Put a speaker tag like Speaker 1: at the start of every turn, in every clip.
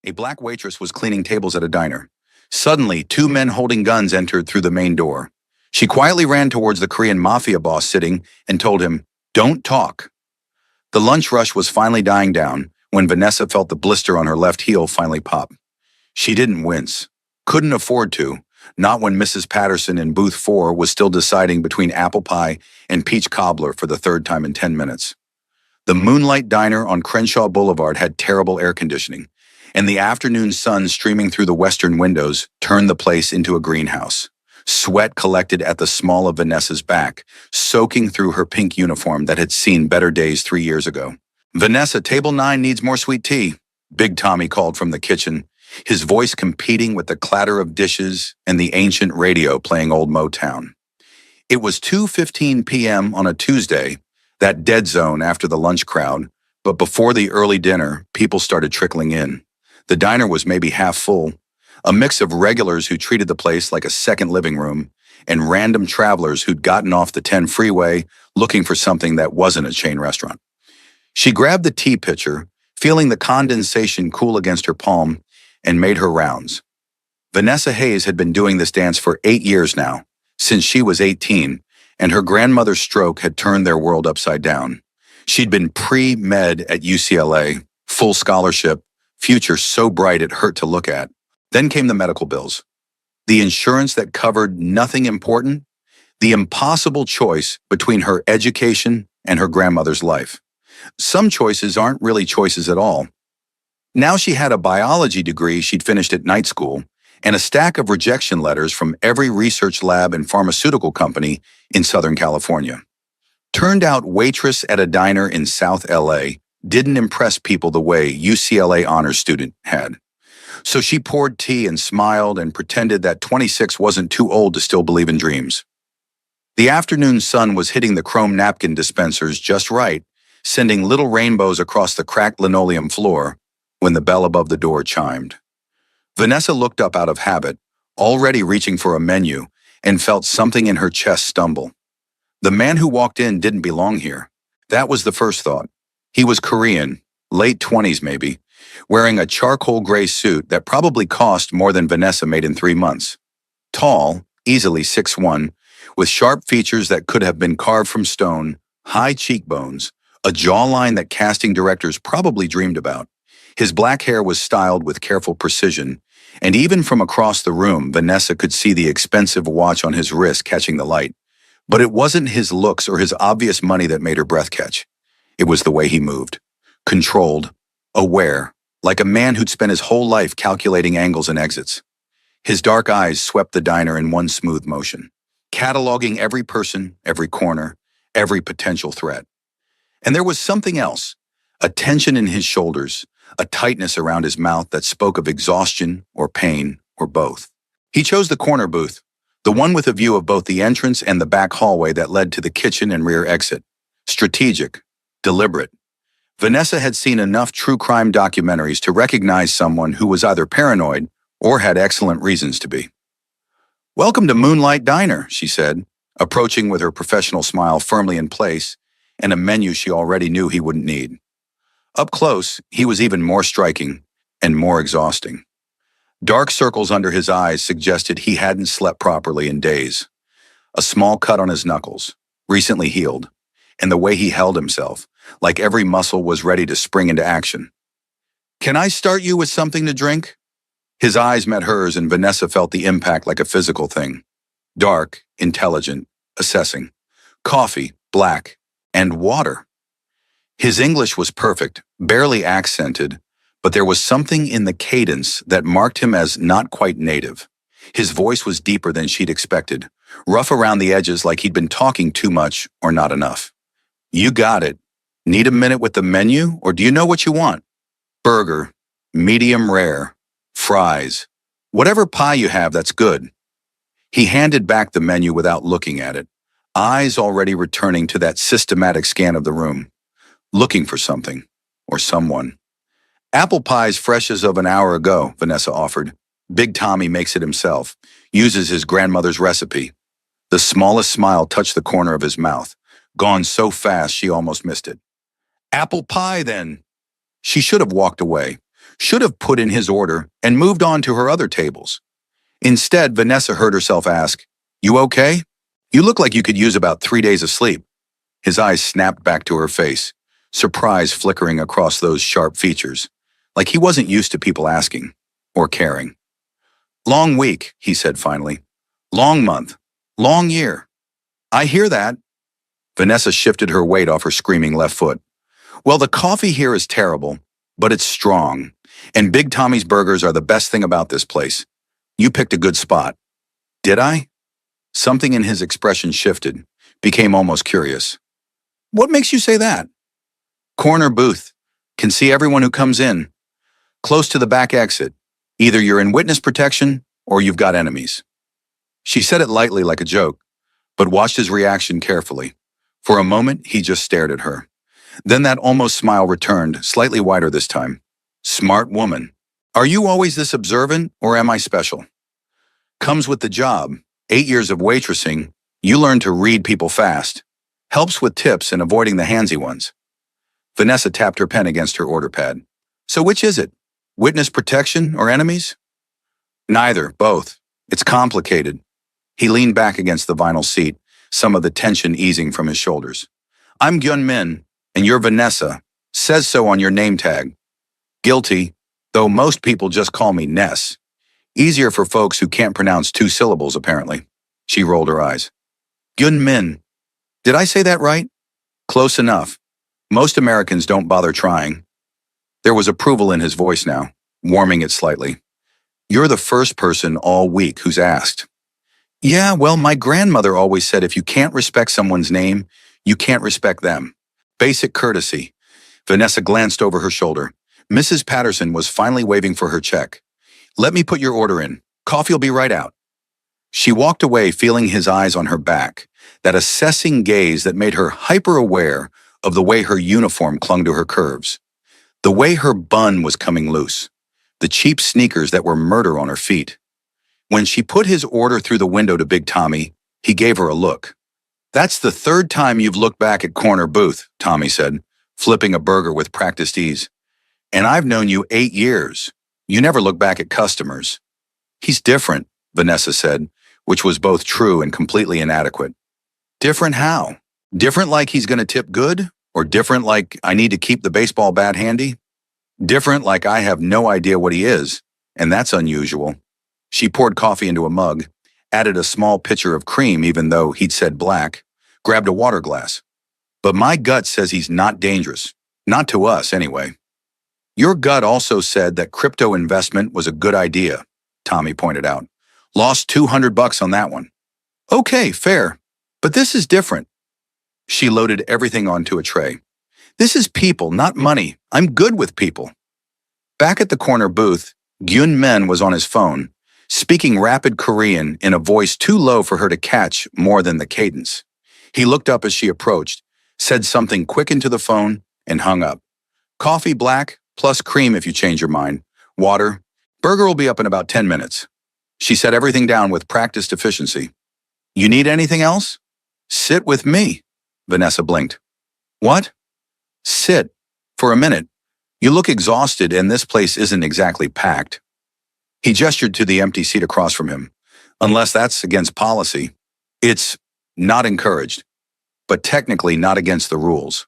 Speaker 1: A black waitress was cleaning tables at a diner. Suddenly, two men holding guns entered through the main door. She quietly ran towards the Korean Mafia boss sitting and told him, "Don't talk." The lunch rush was finally dying down when Vanessa felt the blister on her left heel finally pop. She didn't wince. Couldn't afford to, not when Mrs. Patterson in booth 4 was still deciding between apple pie and peach cobbler for the third time in 10 minutes. The Moonlight Diner on Crenshaw Boulevard had terrible air conditioning, and the afternoon sun streaming through the western windows turned the place into a greenhouse. Sweat collected at the small of Vanessa's back, soaking through her pink uniform that had seen better days 3 years ago. "Vanessa, table 9 needs more sweet tea," Big Tommy called from the kitchen, his voice competing with the clatter of dishes and the ancient radio playing old Motown. It was 2:15 p.m. on a Tuesday, that dead zone after the lunch crowd, but before the early dinner, people started trickling in. The diner was maybe half full, a mix of regulars who treated the place like a second living room, and random travelers who'd gotten off the 10 freeway looking for something that wasn't a chain restaurant. She grabbed the tea pitcher, feeling the condensation cool against her palm, and made her rounds. Vanessa Hayes had been doing this dance for 8 years now, since she was 18, and her grandmother's stroke had turned their world upside down. She'd been pre-med at UCLA, full scholarship, future so bright it hurt to look at. Then came the medical bills. The insurance that covered nothing important, the impossible choice between her education and her grandmother's life. Some choices aren't really choices at all. Now she had a biology degree she'd finished at night school and a stack of rejection letters from every research lab and pharmaceutical company in Southern California. Turned out Waitress at a diner in South LA didn't impress people the way UCLA honors student had. So she poured tea and smiled and pretended that 26 wasn't too old to still believe in dreams. The afternoon sun was hitting the chrome napkin dispensers just right, sending little rainbows across the cracked linoleum floor when the bell above the door chimed. Vanessa looked up out of habit, already reaching for a menu, and felt something in her chest stumble. The man who walked in didn't belong here. That was the first thought. He was Korean, late 20s maybe, wearing a charcoal gray suit that probably cost more than Vanessa made in 3 months. Tall, easily 6'1", with sharp features that could have been carved from stone, high cheekbones, a jawline that casting directors probably dreamed about. His black hair was styled with careful precision, and even from across the room, Vanessa could see the expensive watch on his wrist catching the light. But it wasn't his looks or his obvious money that made her breath catch. It was the way he moved. Controlled, aware, like a man who'd spent his whole life calculating angles and exits. His dark eyes swept the diner in one smooth motion, cataloging every person, every corner, every potential threat. And there was something else, a tension in his shoulders, a tightness around his mouth that spoke of exhaustion or pain or both. He chose the corner booth, the one with a view of both the entrance and the back hallway that led to the kitchen and rear exit. Strategic, deliberate. Vanessa had seen enough true crime documentaries to recognize someone who was either paranoid or had excellent reasons to be. "Welcome to Moonlight Diner," she said, approaching with her professional smile firmly in place and a menu she already knew he wouldn't need. Up close, he was even more striking and more exhausting. Dark circles under his eyes suggested he hadn't slept properly in days. A small cut on his knuckles, recently healed, and the way he held himself, like every muscle was ready to spring into action. "Can I start you with something to drink?" His eyes met hers and Vanessa felt the impact like a physical thing. Dark, intelligent, assessing. Coffee, black, and water. His English was perfect, barely accented, but there was something in the cadence that marked him as not quite native. His voice was deeper than she'd expected, rough around the edges like he'd been talking too much or not enough. "You got it. Need a minute with the menu, or do you know what you want?" "Burger, medium rare, fries, whatever pie you have that's good." He handed back the menu without looking at it, eyes already returning to that systematic scan of the room, looking for something or someone. "Apple pie's fresh as of an hour ago," Vanessa offered. "Big Tommy makes it himself, uses his grandmother's recipe." The smallest smile touched the corner of his mouth, gone so fast she almost missed it. "Apple pie, then." She should have walked away. should have put in his order and moved on to her other tables. Instead, Vanessa heard herself ask, "You okay? You look like you could use about 3 days of sleep." His eyes snapped back to her face, surprise flickering across those sharp features, like he wasn't used to people asking or caring. "Long week," he said finally. "Long month. Long year." "I hear that." Vanessa shifted her weight off her screaming left foot. "Well, the coffee here is terrible, but it's strong, and Big Tommy's burgers are the best thing about this place. You picked a good spot." "Did I?" Something in his expression shifted, became almost curious. "What makes you say that?" "Corner booth. Can see everyone who comes in. Close to the back exit. Either you're in witness protection or you've got enemies." She said it lightly like a joke, but watched his reaction carefully. For a moment, he just stared at her. Then that almost smile returned, slightly wider this time. "Smart woman. Are you always this observant, or am I special?" "Comes with the job. 8 years of waitressing. You learn to read people fast. Helps with tips and avoiding the handsy ones." Vanessa tapped her pen against her order pad. "So which is it? Witness protection or enemies?" "Neither, both. It's complicated." He leaned back against the vinyl seat, some of the tension easing from his shoulders. "I'm Gyun Min, and you're Vanessa. Says so on your name tag. Guilty, though most people just call me Ness. Easier for folks who can't pronounce 2 syllables, apparently." She rolled her eyes. "Gyun Min. Did I say that right?" "Close enough. Most Americans don't bother trying." There was approval in his voice now, warming it slightly. "You're the first person all week who's asked." "Yeah, well, my grandmother always said if you can't respect someone's name, you can't respect them. Basic courtesy." Vanessa glanced over her shoulder. Mrs. Patterson was finally waving for her check. "Let me put your order in. Coffee'll be right out." She walked away feeling his eyes on her back, that assessing gaze that made her hyper-aware of the way her uniform clung to her curves, the way her bun was coming loose, the cheap sneakers that were murder on her feet. When she put his order through the window to Big Tommy, he gave her a look. "That's the 3rd time you've looked back at corner booth," Tommy said, flipping a burger with practiced ease. "And I've known you 8 years. You never look back at customers." "He's different," Vanessa said, which was both true and completely inadequate. "Different how? Different like he's gonna tip good? Or different like I need to keep the baseball bat handy? Different like I have no idea what he is, and that's unusual." She poured coffee into a mug, added a small pitcher of cream even though he'd said black, grabbed a water glass. "But my gut says he's not dangerous. Not to us, anyway." "Your gut also said that crypto investment was a good idea," Tommy pointed out. "Lost $200 on that one." "Okay, fair. But this is different." She loaded everything onto a tray. "This is people, not money. I'm good with people." Back at the corner booth, Gyun Men was on his phone, speaking rapid Korean in a voice too low for her to catch more than the cadence. He looked up as she approached, said something quick into the phone, and hung up. "Coffee black, plus cream if you change your mind. Water. Burger will be up in about 10 minutes. She set everything down with practiced efficiency. "You need anything else?" "Sit with me." Vanessa blinked. "What?" "Sit. For a minute. You look exhausted and this place isn't exactly packed." He gestured to the empty seat across from him. "Unless that's against policy. It's not encouraged, but technically not against the rules."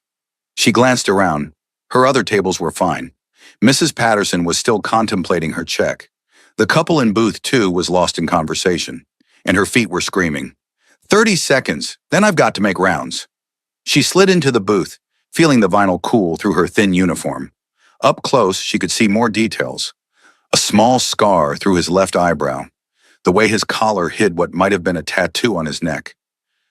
Speaker 1: She glanced around. Her other tables were fine. Mrs. Patterson was still contemplating her check. The couple in booth 2 was lost in conversation, and her feet were screaming. 30 seconds, then I've got to make rounds." She slid into the booth, feeling the vinyl cool through her thin uniform. Up close, she could see more details. A small scar through his left eyebrow, the way his collar hid what might have been a tattoo on his neck,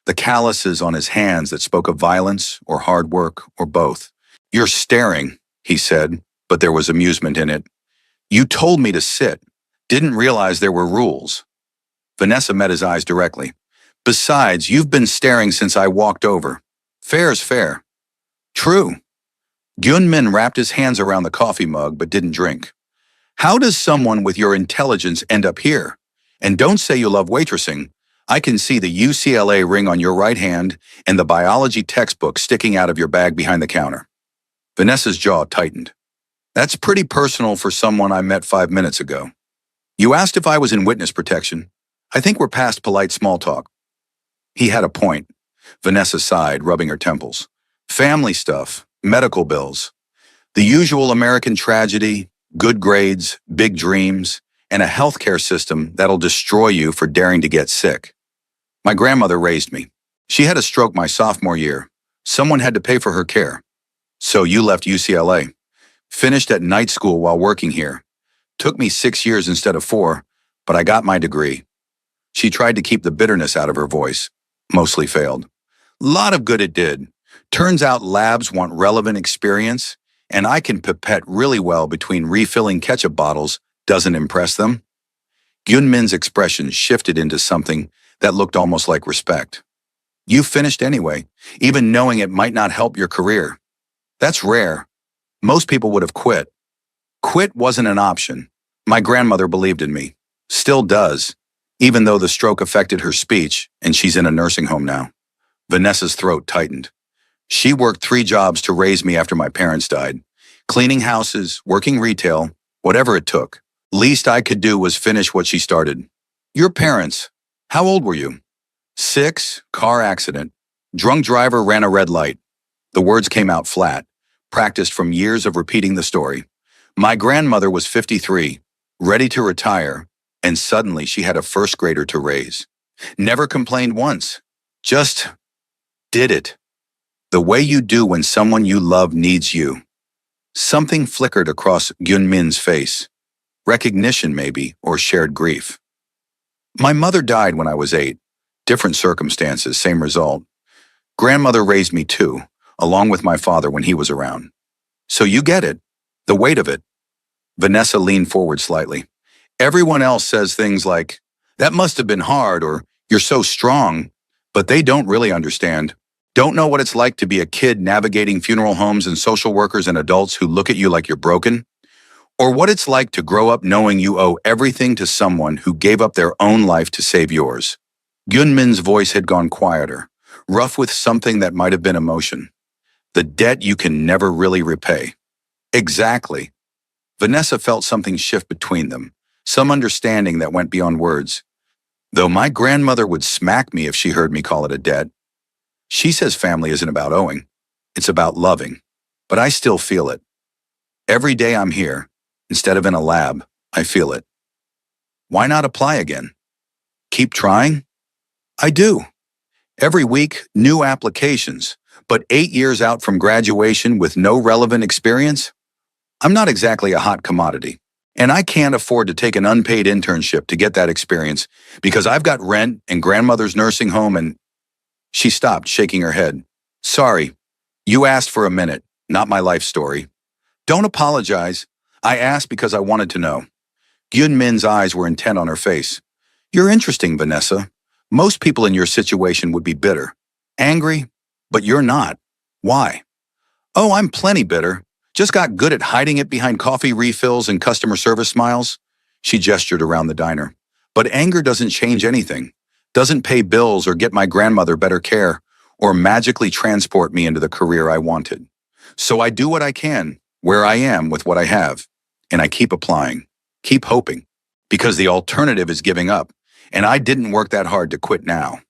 Speaker 1: the calluses on his hands that spoke of violence or hard work or both. "You're staring," he said, but there was amusement in it. "You told me to sit. Didn't realize there were rules." Vanessa met his eyes directly. "Besides, you've been staring since I walked over. Fair's fair." "True." Gyun Min wrapped his hands around the coffee mug but didn't drink. "How does someone with your intelligence end up here? And don't say you love waitressing. I can see the UCLA ring on your right hand and the biology textbook sticking out of your bag behind the counter." Vanessa's jaw tightened. That's pretty personal for someone I met 5 minutes ago. You asked if I was in witness protection. I think we're past polite small talk. He had a point. Vanessa sighed, rubbing her temples. Family stuff, medical bills, the usual American tragedy, good grades, big dreams, and a healthcare system that'll destroy you for daring to get sick. My grandmother raised me. She had a stroke my sophomore year. Someone had to pay for her care. So you left UCLA. Finished at night school while working here. Took me 6 years instead of 4, but I got my degree. She tried to keep the bitterness out of her voice. Mostly failed. Lot of good it did. Turns out labs want relevant experience, and I can pipette really well between refilling ketchup bottles doesn't impress them. Gyunmin's expression shifted into something that looked almost like respect. You finished anyway, even knowing it might not help your career. That's rare. Most people would have quit. Quit wasn't an option. My grandmother believed in me. Still does, even though the stroke affected her speech and she's in a nursing home now. Vanessa's throat tightened. She worked 3 jobs to raise me after my parents died. Cleaning houses, working retail, whatever it took. Least I could do was finish what she started. Your parents, how old were you? 6, car accident. Drunk driver ran a red light. The words came out flat, practiced from years of repeating the story. My grandmother was 53, ready to retire, and suddenly she had a first grader to raise. Never complained once. Just did it. The way you do when someone you love needs you. Something flickered across Gyunmin's face. Recognition maybe, or shared grief. My mother died when I was 8. Different circumstances, same result. Grandmother raised me too, along with my father when he was around. So you get it. The weight of it. Vanessa leaned forward slightly. Everyone else says things like, that must have been hard, or you're so strong, but they don't really understand. Don't know what it's like to be a kid navigating funeral homes and social workers and adults who look at you like you're broken, or what it's like to grow up knowing you owe everything to someone who gave up their own life to save yours. Gyunmin's voice had gone quieter, rough with something that might have been emotion. The debt you can never really repay. Exactly. Vanessa felt something shift between them, some understanding that went beyond words. Though my grandmother would smack me if she heard me call it a debt. She says family isn't about owing, it's about loving. But I still feel it. Every day I'm here, instead of in a lab, I feel it. Why not apply again? Keep trying? I do. Every week, new applications, but 8 years out from graduation with no relevant experience? I'm not exactly a hot commodity, and I can't afford to take an unpaid internship to get that experience because I've got rent and grandmother's nursing home and... She stopped, shaking her head. Sorry, you asked for a minute, not my life story. Don't apologize. I asked because I wanted to know. Gyunmin's eyes were intent on her face. You're interesting, Vanessa. Most people in your situation would be bitter. Angry, but you're not. Why? Oh, I'm plenty bitter. Just got good at hiding it behind coffee refills and customer service smiles. She gestured around the diner. But anger doesn't change anything. Doesn't pay bills or get my grandmother better care or magically transport me into the career I wanted. So I do what I can, where I am with what I have. And I keep applying, keep hoping. Because the alternative is giving up. And I didn't work that hard to quit now.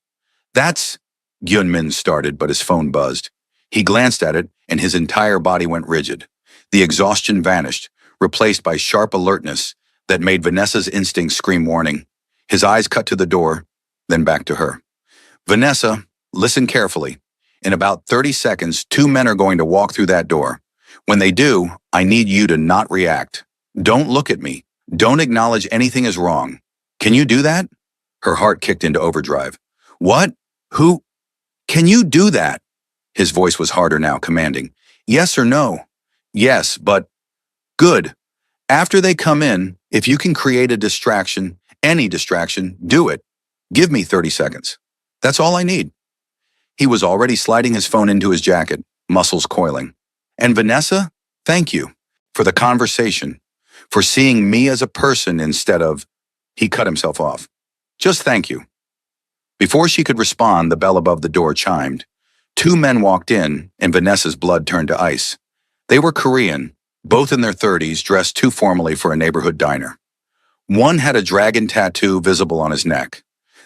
Speaker 1: That's... Gyunmin started, but his phone buzzed. He glanced at it, and his entire body went rigid. The exhaustion vanished, replaced by sharp alertness that made Vanessa's instincts scream warning. His eyes cut to the door, then back to her. Vanessa, listen carefully. In about 30 seconds, 2 men are going to walk through that door. When they do, I need you to not react. Don't look at me. Don't acknowledge anything is wrong. Can you do that? Her heart kicked into overdrive. What? Who? Can you do that? His voice was harder now, commanding. Yes or no? Yes, but... Good. After they come in, if you can create a distraction, any distraction, do it. Give me 30 seconds. That's all I need. He was already sliding his phone into his jacket, muscles coiling. And Vanessa, thank you for the conversation, for seeing me as a person instead of... He cut himself off. Just thank you. Before she could respond, the bell above the door chimed. 2 men walked in, and Vanessa's blood turned to ice. They were Korean, both in their 30s, dressed too formally for a neighborhood diner. One had a dragon tattoo visible on his neck.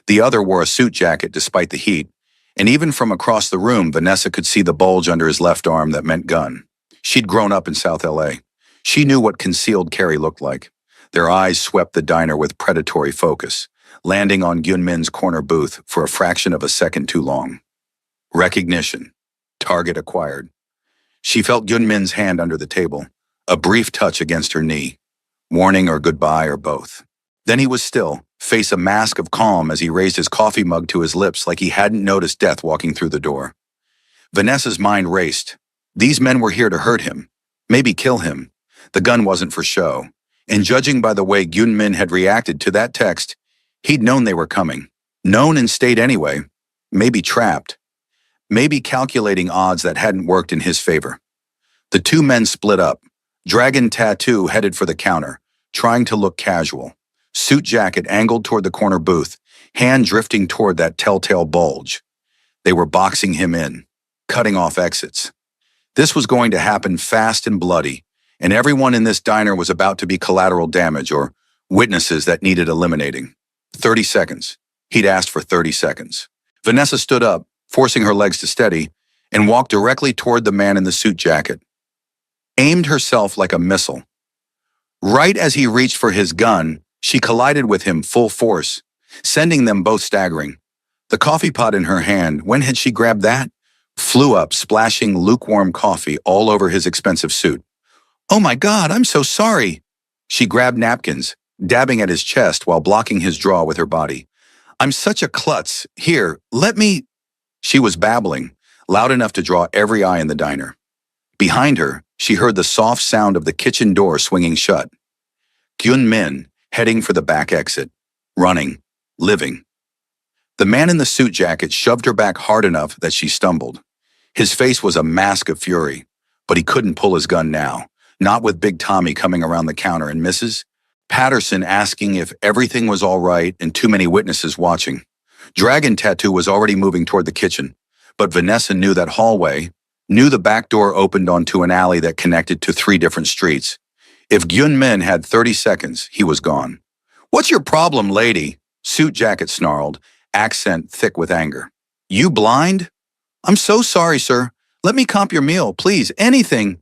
Speaker 1: The other wore a suit jacket despite the heat, and even from across the room, Vanessa could see the bulge under his left arm that meant gun. She'd grown up in South LA. She knew what concealed carry looked like. Their eyes swept the diner with predatory focus, landing on Gyunmin's corner booth for a fraction of a second too long. Recognition. Target acquired. She felt Gyunmin's hand under the table, a brief touch against her knee. Warning or goodbye or both. Then he was still, face a mask of calm as he raised his coffee mug to his lips like he hadn't noticed death walking through the door. Vanessa's mind raced. These men were here to hurt him, maybe kill him. The gun wasn't for show, and judging by the way Gyunmin had reacted to that text, he'd known they were coming. Known and stayed anyway. Maybe trapped. Maybe calculating odds that hadn't worked in his favor. The two men split up. Dragon tattoo headed for the counter, trying to look casual. Suit jacket angled toward the corner booth, hand drifting toward that telltale bulge. They were boxing him in, cutting off exits. This was going to happen fast and bloody, and everyone in this diner was about to be collateral damage or witnesses that needed eliminating. 30 seconds. He'd asked for 30 seconds. Vanessa stood up, forcing her legs to steady, and walked directly toward the man in the suit jacket. Aimed herself like a missile. Right as he reached for his gun, she collided with him full force, sending them both staggering. The coffee pot in her hand, when had she grabbed that? Flew up, splashing lukewarm coffee all over his expensive suit. "Oh my God, I'm so sorry." She grabbed napkins, dabbing at his chest while blocking his jaw with her body. "I'm such a klutz. Here, let me—" She was babbling, loud enough to draw every eye in the diner. Behind her, she heard the soft sound of the kitchen door swinging shut. Gyunmin, heading for the back exit. Running. Living. The man in the suit jacket shoved her back hard enough that she stumbled. His face was a mask of fury, but he couldn't pull his gun now, not with Big Tommy coming around the counter and Mrs. Patterson asking if everything was all right and too many witnesses watching. Dragon Tattoo was already moving toward the kitchen, but Vanessa knew that hallway, knew the back door opened onto an alley that connected to 3 different streets. If Gyunmin had 30 seconds, he was gone. "What's your problem, lady?" Suit jacket snarled, accent thick with anger. "You blind?" "I'm so sorry, sir. Let me comp your meal, please, anything."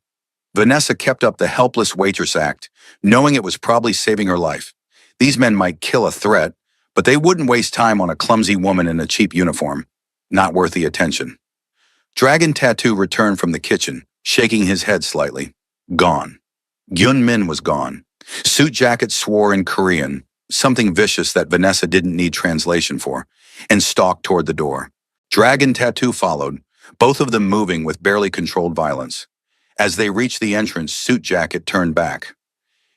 Speaker 1: Vanessa kept up the helpless waitress act, knowing it was probably saving her life. These men might kill a threat, but they wouldn't waste time on a clumsy woman in a cheap uniform. Not worth the attention. Dragon Tattoo returned from the kitchen, shaking his head slightly. Gone. Gyunmin was gone. Suit jacket swore in Korean, something vicious that Vanessa didn't need translation for, and stalked toward the door. Dragon Tattoo followed, both of them moving with barely controlled violence. As they reached the entrance, Suit jacket turned back.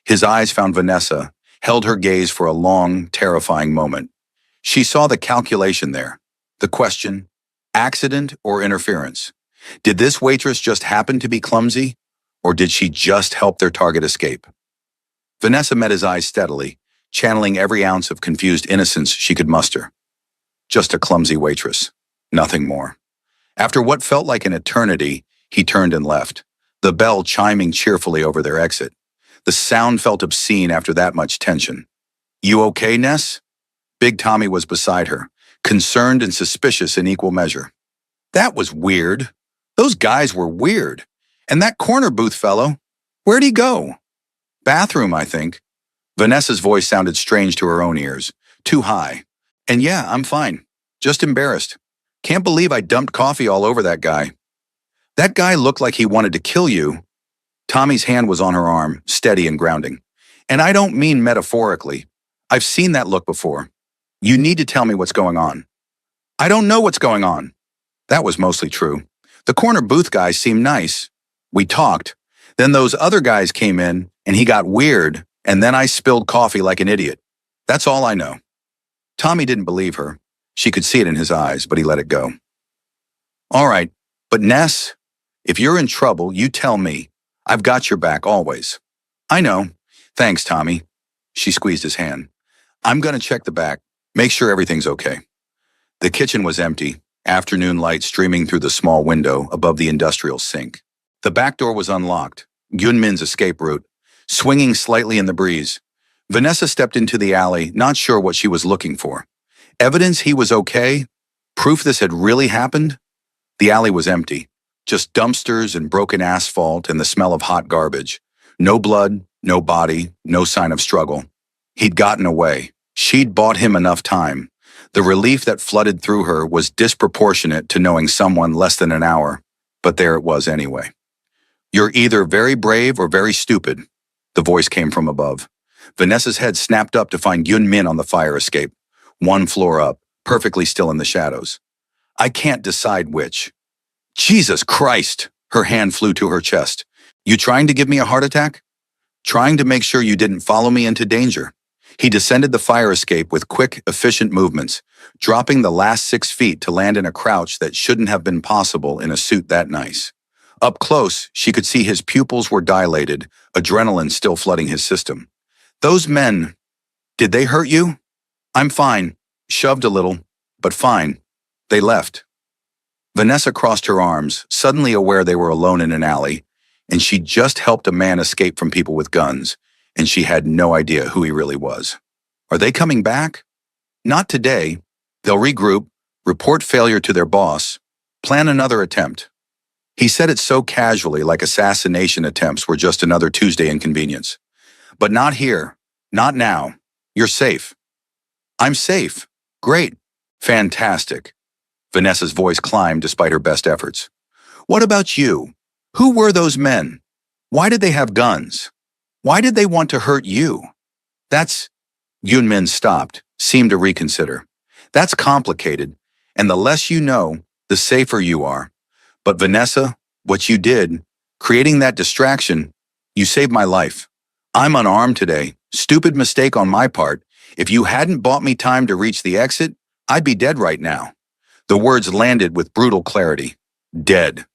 Speaker 1: His eyes found Vanessa, held her gaze for a long, terrifying moment. She saw the calculation there. The question, accident or interference? Did this waitress just happen to be clumsy, or did she just help their target escape? Vanessa met his eyes steadily, channeling every ounce of confused innocence she could muster. Just a clumsy waitress, nothing more. After what felt like an eternity, he turned and left, the bell chiming cheerfully over their exit. The sound felt obscene after that much tension. "You okay, Ness?" Big Tommy was beside her, concerned and suspicious in equal measure. "That was weird. Those guys were weird. And that corner booth fellow, where'd he go?" "Bathroom, I think." Vanessa's voice sounded strange to her own ears, too high. "And yeah, I'm fine. Just embarrassed. Can't believe I dumped coffee all over that guy." "That guy looked like he wanted to kill you." Tommy's hand was on her arm, steady and grounding. "And I don't mean metaphorically. I've seen that look before. You need to tell me what's going on." "I don't know what's going on." That was mostly true. The corner booth guy seemed nice. We talked. Then those other guys came in, and he got weird, and then I spilled coffee like an idiot. That's all I know. Tommy didn't believe her. She could see it in his eyes, but he let it go. "All right, but Ness, if you're in trouble, you tell me. I've got your back always." "I know. Thanks, Tommy." She squeezed his hand. "I'm going to check the back. Make sure everything's okay." The kitchen was empty, afternoon light streaming through the small window above the industrial sink. The back door was unlocked, Gyunmin's escape route, swinging slightly in the breeze. Vanessa stepped into the alley, not sure what she was looking for. Evidence he was okay? Proof this had really happened? The alley was empty. Just dumpsters and broken asphalt and the smell of hot garbage. No blood, no body, no sign of struggle. He'd gotten away. She'd bought him enough time. The relief that flooded through her was disproportionate to knowing someone less than an hour. But there it was anyway. "You're either very brave or very stupid," the voice came from above. Vanessa's head snapped up to find Yun Min on the fire escape, one floor up, perfectly still in the shadows. "I can't decide which." "Jesus Christ!" Her hand flew to her chest. "You trying to give me a heart attack?" "Trying to make sure you didn't follow me into danger." He descended the fire escape with quick, efficient movements, dropping the last 6 feet to land in a crouch that shouldn't have been possible in a suit that nice. Up close, she could see his pupils were dilated, adrenaline still flooding his system. "Those men, did they hurt you?" "I'm fine. Shoved a little, but fine." They left. Vanessa crossed her arms, suddenly aware they were alone in an alley, and she'd just helped a man escape from people with guns, and she had no idea who he really was. Are they coming back? Not today. They'll regroup, report failure to their boss, plan another attempt. He said it so casually, like assassination attempts were just another Tuesday inconvenience. "But not here. Not now. You're safe." "I'm safe. Great. Fantastic." Vanessa's voice climbed despite her best efforts. "What about you? Who were those men? Why did they have guns? Why did they want to hurt you?" "That's—" Yunmin stopped, seemed to reconsider. "That's complicated, and the less you know, the safer you are. But Vanessa, what you did, creating that distraction, you saved my life. I'm unarmed today. Stupid mistake on my part. If you hadn't bought me time to reach the exit, I'd be dead right now." The words landed with brutal clarity. Dead.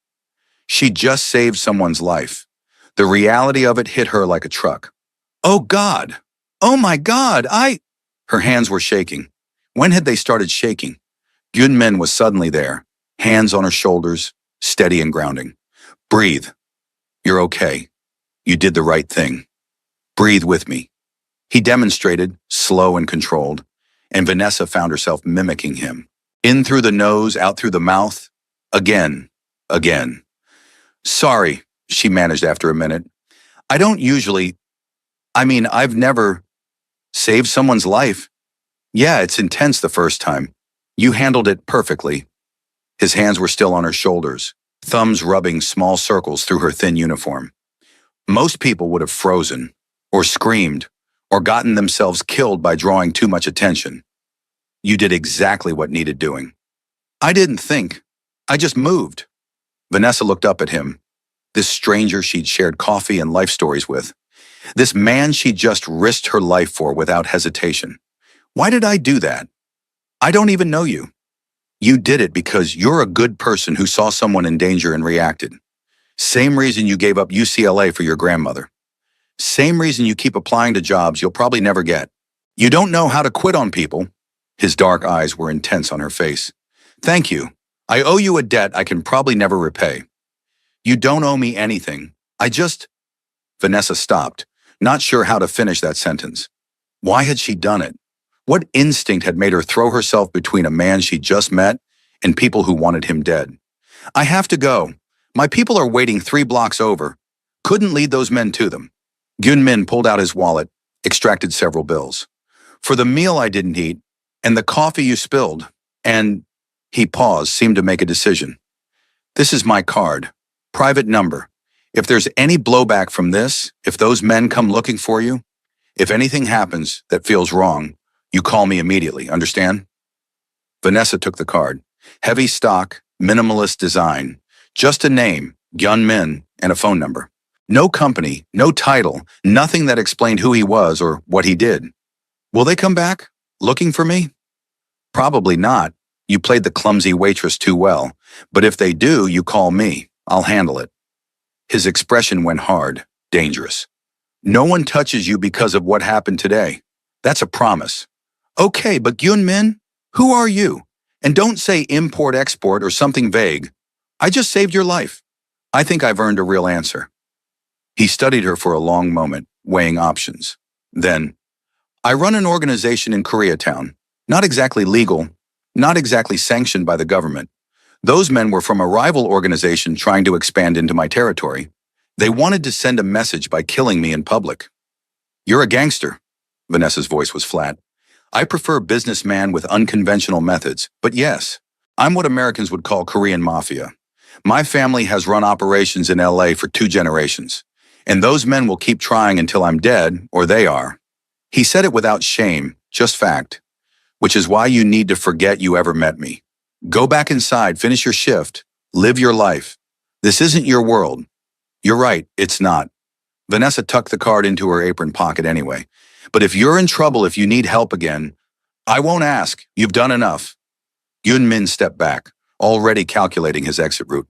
Speaker 1: She just saved someone's life. The reality of it hit her like a truck. "Oh God! Oh my God! Her hands were shaking. When had they started shaking? Gyunmin was suddenly there, hands on her shoulders, steady and grounding. "Breathe. You're okay. You did the right thing. Breathe with me." He demonstrated, slow and controlled, and Vanessa found herself mimicking him. In through the nose, out through the mouth. Again. Again. "Sorry," she managed after a minute. "I don't usually... I've never saved someone's life." "Yeah, it's intense the first time. You handled it perfectly." His hands were still on her shoulders, thumbs rubbing small circles through her thin uniform. "Most people would have frozen, or screamed, or gotten themselves killed by drawing too much attention. You did exactly what needed doing." "I didn't think. I just moved." Vanessa looked up at him. This stranger she'd shared coffee and life stories with. This man she'd just risked her life for without hesitation. "Why did I do that?" "I don't even know you." "You did it because you're a good person who saw someone in danger and reacted. Same reason you gave up UCLA for your grandmother. Same reason you keep applying to jobs you'll probably never get. You don't know how to quit on people." His dark eyes were intense on her face. "Thank you. I owe you a debt I can probably never repay." "You don't owe me anything. I just..." Vanessa stopped, not sure how to finish that sentence. Why had she done it? What instinct had made her throw herself between a man she'd just met and people who wanted him dead? "I have to go. My people are waiting 3 blocks over. Couldn't lead those men to them." Gyunmin pulled out his wallet, extracted several bills. "For the meal I didn't eat, and the coffee you spilled, and..." He paused, seemed to make a decision. "This is my card. Private number. If there's any blowback from this, if those men come looking for you, if anything happens that feels wrong, you call me immediately, understand?" Vanessa took the card. Heavy stock, minimalist design. Just a name, Gyun Min, and a phone number. No company, no title, nothing that explained who he was or what he did. "Will they come back? Looking for me?" "Probably not. You played the clumsy waitress too well. But if they do, you call me. I'll handle it." His expression went hard, dangerous. "No one touches you because of what happened today. That's a promise." "Okay, but Gyun Min, who are you? And don't say import-export or something vague. I just saved your life. I think I've earned a real answer." He studied her for a long moment, weighing options. Then, I run an organization in Koreatown. Not exactly legal, not exactly sanctioned by the government. Those men were from a rival organization trying to expand into my territory. They wanted to send a message by killing me in public. You're a gangster. Vanessa's voice was flat. I prefer businessman with unconventional methods, but yes, I'm what Americans would call Korean Mafia. My family has run operations in LA for 2 generations, and those men will keep trying until I'm dead, or they are. He said it without shame, just fact, which is why you need to forget you ever met me. Go back inside, finish your shift, live your life. This isn't your world. You're right, it's not. Vanessa tucked the card into her apron pocket anyway. But if you're in trouble, if you need help again, I won't ask. You've done enough. Yun Min stepped back, already calculating his exit route.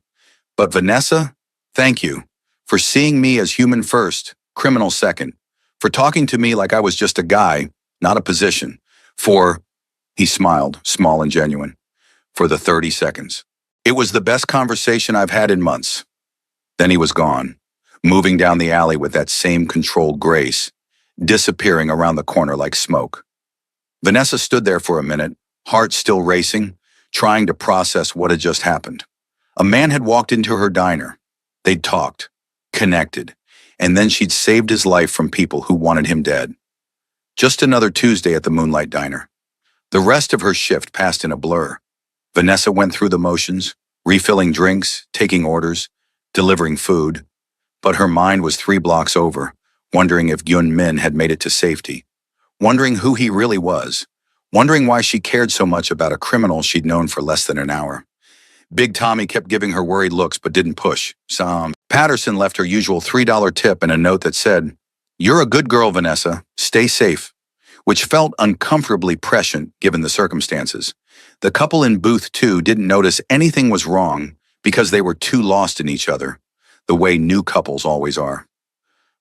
Speaker 1: But Vanessa, thank you for seeing me as human first, criminal second, for talking to me like I was just a guy, not a position, he smiled, small and genuine, for the 30 seconds. It was the best conversation I've had in months. Then he was gone, moving down the alley with that same controlled grace, disappearing around the corner like smoke. Vanessa stood there for a minute, heart still racing, trying to process what had just happened. A man had walked into her diner. They'd talked, connected, and then she'd saved his life from people who wanted him dead. Just another Tuesday at the Moonlight Diner. The rest of her shift passed in a blur. Vanessa went through the motions, refilling drinks, taking orders, delivering food, but her mind was 3 blocks over, wondering if Yun Min had made it to safety, wondering who he really was, wondering why she cared so much about a criminal she'd known for less than an hour. Big Tommy kept giving her worried looks but didn't push. Patterson left her usual $3 tip and a note that said, "You're a good girl, Vanessa. Stay safe," which felt uncomfortably prescient given the circumstances. The couple in booth 2 didn't notice anything was wrong because they were too lost in each other, the way new couples always are.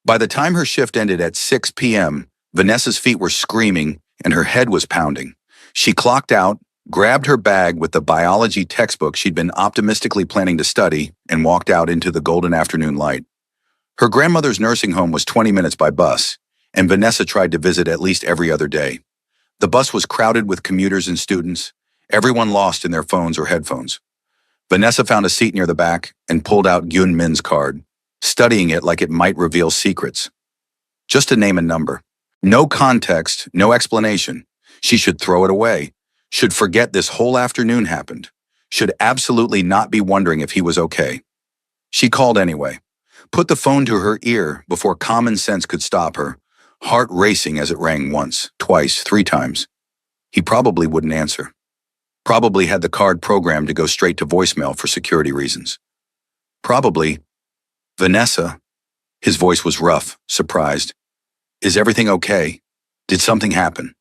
Speaker 1: By the time her shift ended at 6 p.m., Vanessa's feet were screaming and her head was pounding. She clocked out, grabbed her bag with the biology textbook she'd been optimistically planning to study, and walked out into the golden afternoon light. Her grandmother's nursing home was 20 minutes by bus, and Vanessa tried to visit at least every other day. The bus was crowded with commuters and students, everyone lost in their phones or headphones. Vanessa found a seat near the back and pulled out Yun Min's card, studying it like it might reveal secrets. Just a name and number. No context, no explanation. She should throw it away, should forget this whole afternoon happened, should absolutely not be wondering if he was okay. She called anyway, put the phone to her ear before common sense could stop her, heart racing as it rang once, twice, 3 times. He probably wouldn't answer. Probably had the card programmed to go straight to voicemail for security reasons. Probably, Vanessa, his voice was rough, surprised. Is everything okay? Did something happen?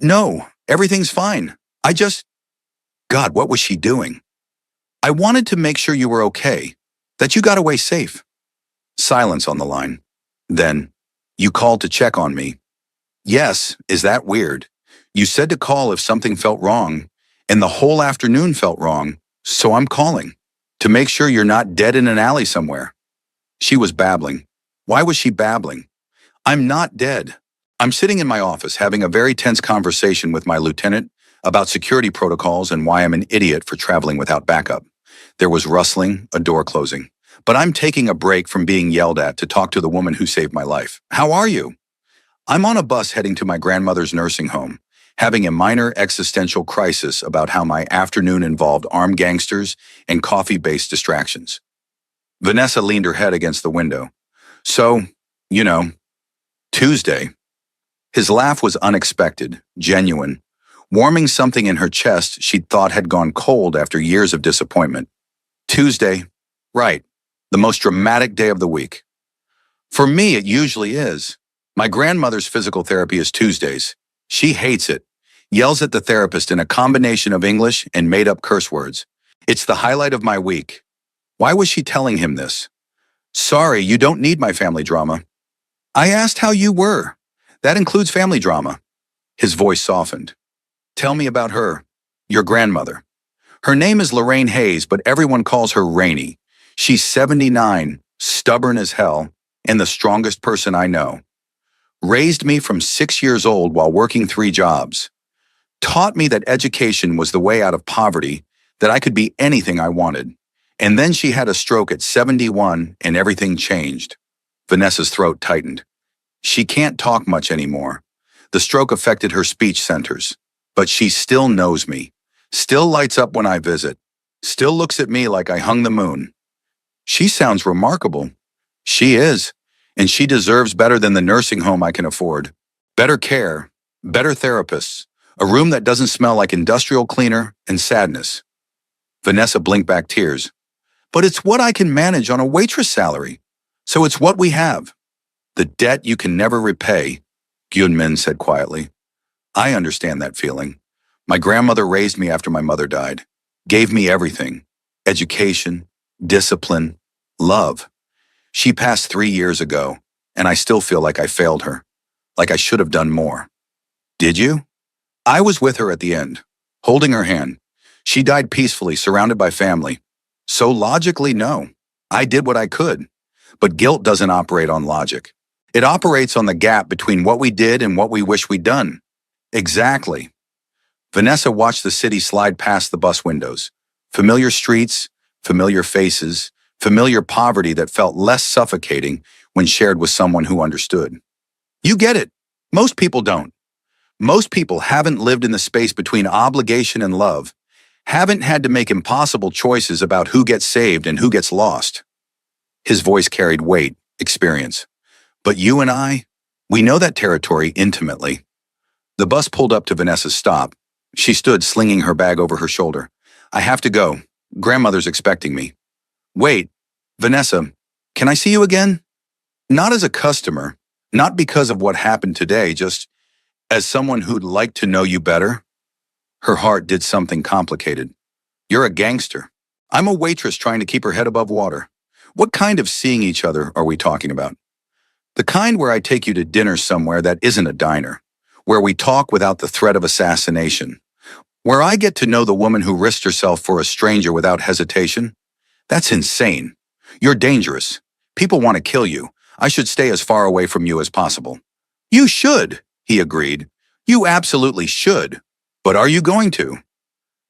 Speaker 1: No, everything's fine. God, what was she doing? I wanted to make sure you were okay, that you got away safe. Silence on the line. Then, you called to check on me. Yes, is that weird? You said to call if something felt wrong, and the whole afternoon felt wrong, so I'm calling. To make sure you're not dead in an alley somewhere. She was babbling. Why was she babbling? I'm not dead. I'm sitting in my office having a very tense conversation with my lieutenant about security protocols and why I'm an idiot for traveling without backup. There was rustling, a door closing. But I'm taking a break from being yelled at to talk to the woman who saved my life. How are you? I'm on a bus heading to my grandmother's nursing home, having a minor existential crisis about how my afternoon involved armed gangsters and coffee-based distractions. Vanessa leaned her head against the window. So, Tuesday. His laugh was unexpected, genuine, warming something in her chest she'd thought had gone cold after years of disappointment. Tuesday. Right. The most dramatic day of the week. For me, it usually is. My grandmother's physical therapy is Tuesdays. She hates it, yells at the therapist in a combination of English and made-up curse words. It's the highlight of my week. Why was she telling him this? Sorry, you don't need my family drama. I asked how you were. That includes family drama. His voice softened. Tell me about her, your grandmother. Her name is Lorraine Hayes, but everyone calls her Rainey. She's 79, stubborn as hell, and the strongest person I know. Raised me from 6 years old while working 3 jobs. Taught me that education was the way out of poverty, that I could be anything I wanted. And then she had a stroke at 71 and everything changed. Vanessa's throat tightened. She can't talk much anymore. The stroke affected her speech centers. But she still knows me. Still lights up when I visit. Still looks at me like I hung the moon. She sounds remarkable. She is. And she deserves better than the nursing home I can afford. Better care, better therapists, a room that doesn't smell like industrial cleaner and sadness. Vanessa blinked back tears. But it's what I can manage on a waitress salary. So it's what we have. The debt you can never repay, Gyunmin said quietly. I understand that feeling. My grandmother raised me after my mother died. Gave me everything. Education, discipline, love. She passed 3 years ago, and I still feel like I failed her. Like I should have done more. Did you? I was with her at the end, holding her hand. She died peacefully, surrounded by family. So logically, no. I did what I could. But guilt doesn't operate on logic. It operates on the gap between what we did and what we wish we'd done. Exactly. Vanessa watched the city slide past the bus windows. Familiar streets, familiar faces, familiar poverty that felt less suffocating when shared with someone who understood. You get it. Most people don't. Most people haven't lived in the space between obligation and love, haven't had to make impossible choices about who gets saved and who gets lost. His voice carried weight, experience. But you and I, we know that territory intimately. The bus pulled up to Vanessa's stop. She stood, slinging her bag over her shoulder. I have to go. Grandmother's expecting me. Wait, Vanessa, can I see you again? Not as a customer, not because of what happened today, just as someone who'd like to know you better. Her heart did something complicated. You're a gangster. I'm a waitress trying to keep her head above water. What kind of seeing each other are we talking about? The kind where I take you to dinner somewhere that isn't a diner, where we talk without the threat of assassination, where I get to know the woman who risked herself for a stranger without hesitation. That's insane. You're dangerous. People want to kill you. I should stay as far away from you as possible. You should, he agreed. You absolutely should. But are you going to?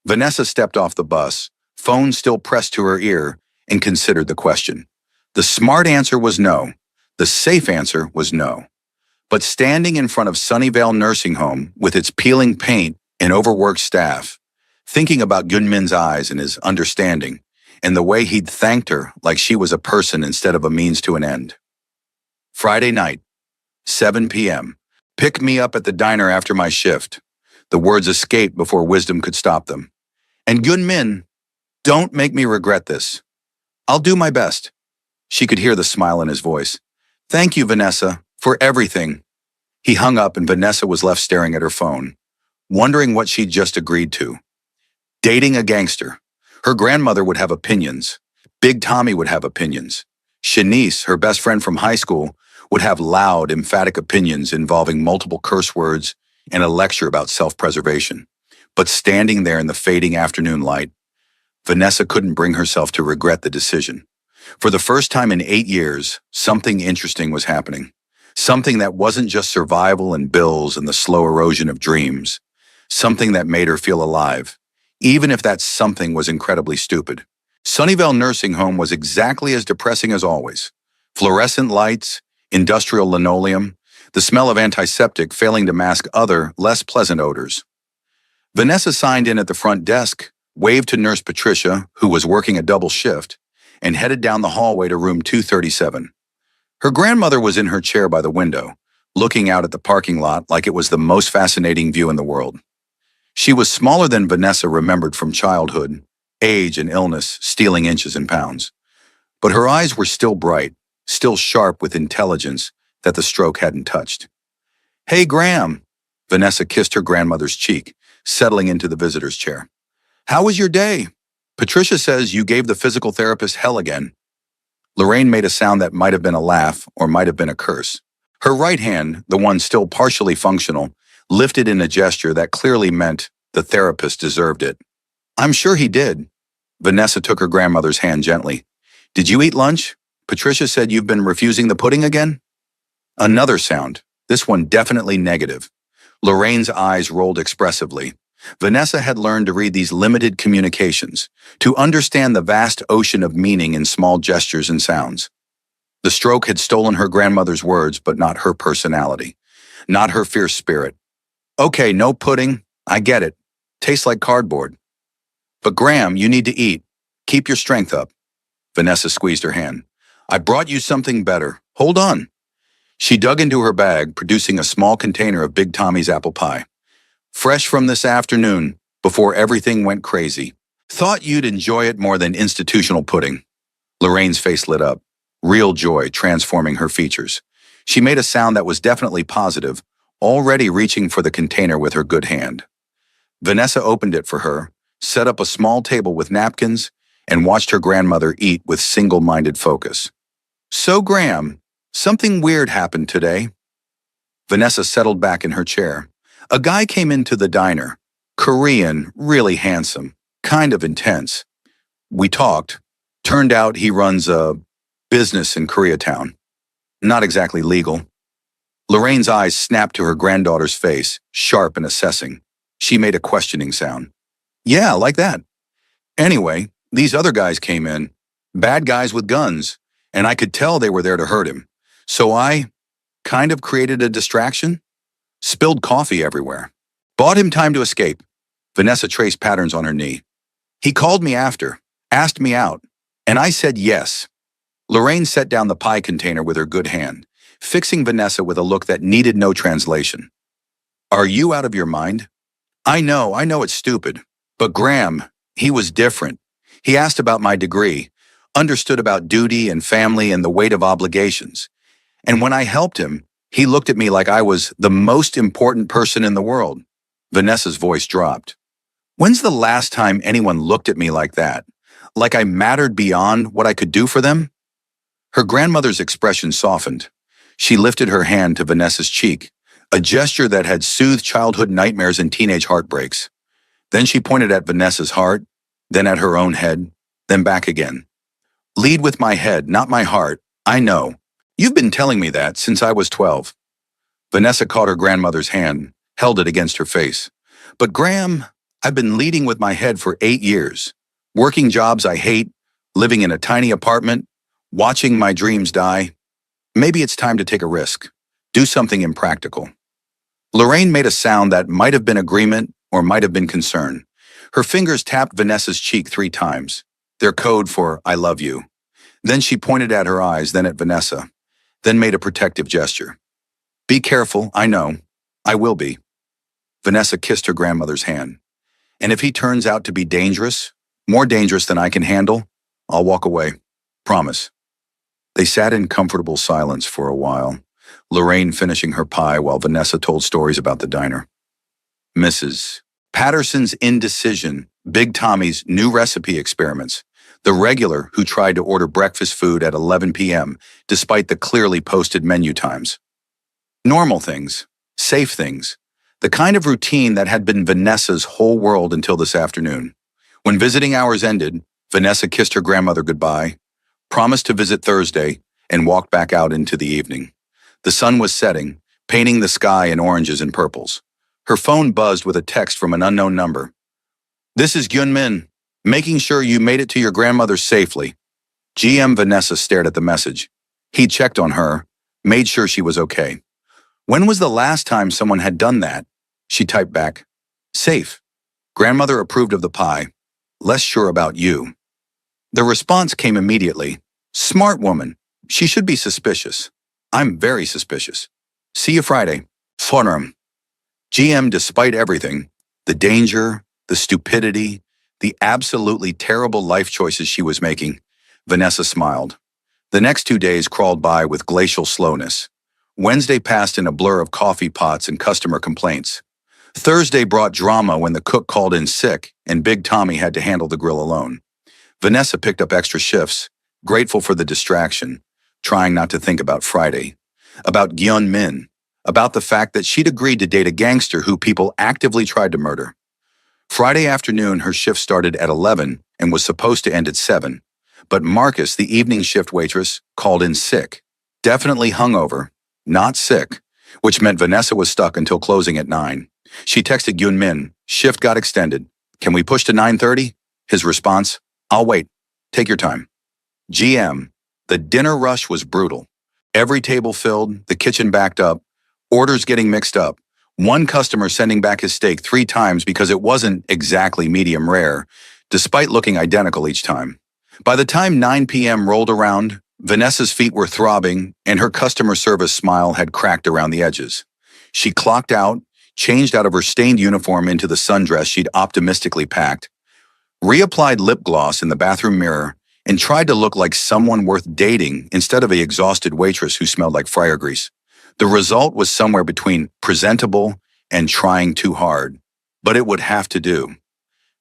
Speaker 1: Vanessa stepped off the bus, phone still pressed to her ear, and considered the question. The smart answer was no. The safe answer was no. But standing in front of Sunnyvale Nursing Home with its peeling paint and overworked staff, thinking about Gunmin's eyes and his understanding, and the way he'd thanked her like she was a person instead of a means to an end. Friday night, 7 p.m. Pick me up at the diner after my shift. The words escaped before wisdom could stop them. And Gunmin, don't make me regret this. I'll do my best. She could hear the smile in his voice. Thank you, Vanessa, for everything. He hung up and Vanessa was left staring at her phone, wondering what she'd just agreed to. Dating a gangster. Her grandmother would have opinions. Big Tommy would have opinions. Shanice, her best friend from high school, would have loud, emphatic opinions involving multiple curse words and a lecture about self-preservation. But standing there in the fading afternoon light, Vanessa couldn't bring herself to regret the decision. For the first time in 8 years, something interesting was happening. Something that wasn't just survival and bills and the slow erosion of dreams. Something that made her feel alive, even if that something was incredibly stupid. Sunnyvale Nursing Home was exactly as depressing as always. Fluorescent lights, industrial linoleum, the smell of antiseptic failing to mask other, less pleasant odors. Vanessa signed in at the front desk, waved to Nurse Patricia, who was working a double shift, and headed down the hallway to room 237. Her grandmother was in her chair by the window, looking out at the parking lot like it was the most fascinating view in the world. She was smaller than Vanessa remembered from childhood, age and illness stealing inches and pounds. But her eyes were still bright, still sharp with intelligence that the stroke hadn't touched. Hey, Graham. Vanessa kissed her grandmother's cheek, settling into the visitor's chair. How was your day? Patricia says you gave the physical therapist hell again. Lorraine made a sound that might have been a laugh or might have been a curse. Her right hand, the one still partially functional, lifted in a gesture that clearly meant the therapist deserved it. I'm sure he did. Vanessa took her grandmother's hand gently. Did you eat lunch? Patricia said you've been refusing the pudding again? Another sound, this one definitely negative. Lorraine's eyes rolled expressively. Vanessa had learned to read these limited communications, to understand the vast ocean of meaning in small gestures and sounds. The stroke had stolen her grandmother's words, but not her personality, not her fierce spirit. Okay, no pudding. I get it. Tastes like cardboard. But Graham, you need to eat. Keep your strength up. Vanessa squeezed her hand. I brought you something better. Hold on. She dug into her bag, producing a small container of Big Tommy's apple pie. Fresh from this afternoon, before everything went crazy. Thought you'd enjoy it more than institutional pudding. Lorraine's face lit up, real joy transforming her features. She made a sound that was definitely positive, already reaching for the container with her good hand. Vanessa opened it for her, set up a small table with napkins, and watched her grandmother eat with single-minded focus. So, Graham, something weird happened today. Vanessa settled back in her chair. A guy came into the diner. Korean, really handsome, kind of intense. We talked. Turned out he runs a business in Koreatown. Not exactly legal. Lorraine's eyes snapped to her granddaughter's face, sharp and assessing. She made a questioning sound. Yeah, like that. Anyway, these other guys came in, bad guys with guns, and I could tell they were there to hurt him. So I kind of created a distraction, spilled coffee everywhere. Bought him time to escape. Vanessa traced patterns on her knee. He called me after, asked me out, and I said yes. Lorraine set down the pie container with her good hand, fixing Vanessa with a look that needed no translation. Are you out of your mind? I know it's stupid. But Graham, he was different. He asked about my degree, understood about duty and family and the weight of obligations. And when I helped him, he looked at me like I was the most important person in the world. Vanessa's voice dropped. When's the last time anyone looked at me like that? Like I mattered beyond what I could do for them? Her grandmother's expression softened. She lifted her hand to Vanessa's cheek, a gesture that had soothed childhood nightmares and teenage heartbreaks. Then she pointed at Vanessa's heart, then at her own head, then back again. Lead with my head, not my heart. I know. You've been telling me that since I was 12. Vanessa caught her grandmother's hand, held it against her face. But Graham, I've been leading with my head for 8 years. Working jobs I hate, living in a tiny apartment, watching my dreams die. Maybe it's time to take a risk. Do something impractical. Lorraine made a sound that might have been agreement or might have been concern. Her fingers tapped Vanessa's cheek 3 times, their code for I love you. Then she pointed at her eyes, then at Vanessa, then made a protective gesture. Be careful, I know. I will be. Vanessa kissed her grandmother's hand. And if he turns out to be dangerous, more dangerous than I can handle, I'll walk away. Promise. They sat in comfortable silence for a while, Lorraine finishing her pie while Vanessa told stories about the diner. Mrs. Patterson's indecision, Big Tommy's new recipe experiments, the regular who tried to order breakfast food at 11 p.m. despite the clearly posted menu times. Normal things, safe things, the kind of routine that had been Vanessa's whole world until this afternoon. When visiting hours ended, Vanessa kissed her grandmother goodbye, promised to visit Thursday, and walked back out into the evening. The sun was setting, painting the sky in oranges and purples. Her phone buzzed with a text from an unknown number. This is Gyun-min, making sure you made it to your grandmother safely. GM Vanessa stared at the message. He checked on her, made sure she was okay. When was the last time someone had done that? She typed back. Safe. Grandmother approved of the pie. Less sure about you. The response came immediately. Smart woman. She should be suspicious. I'm very suspicious. See you Friday. Forum. GM, despite everything, the danger, the stupidity, the absolutely terrible life choices she was making, Vanessa smiled. The next 2 days crawled by with glacial slowness. Wednesday passed in a blur of coffee pots and customer complaints. Thursday brought drama when the cook called in sick and Big Tommy had to handle the grill alone. Vanessa picked up extra shifts, grateful for the distraction, trying not to think about Friday, about Gyun-min, about the fact that she'd agreed to date a gangster who people actively tried to murder. Friday afternoon, her shift started at 11 and was supposed to end at 7, But Marcus, the evening shift waitress, called in sick. Definitely hungover, not sick, which meant Vanessa was stuck until closing at 9. She texted Gyun Min, shift got extended. Can we push to 9:30? His response, I'll wait. Take your time. GM, the dinner rush was brutal. Every table filled, the kitchen backed up, orders getting mixed up, one customer sending back his steak 3 times because it wasn't exactly medium rare, despite looking identical each time. By the time 9 p.m. rolled around, Vanessa's feet were throbbing and her customer service smile had cracked around the edges. She clocked out, changed out of her stained uniform into the sundress she'd optimistically packed, reapplied lip gloss in the bathroom mirror, and tried to look like someone worth dating instead of an exhausted waitress who smelled like fryer grease. The result was somewhere between presentable and trying too hard, but it would have to do.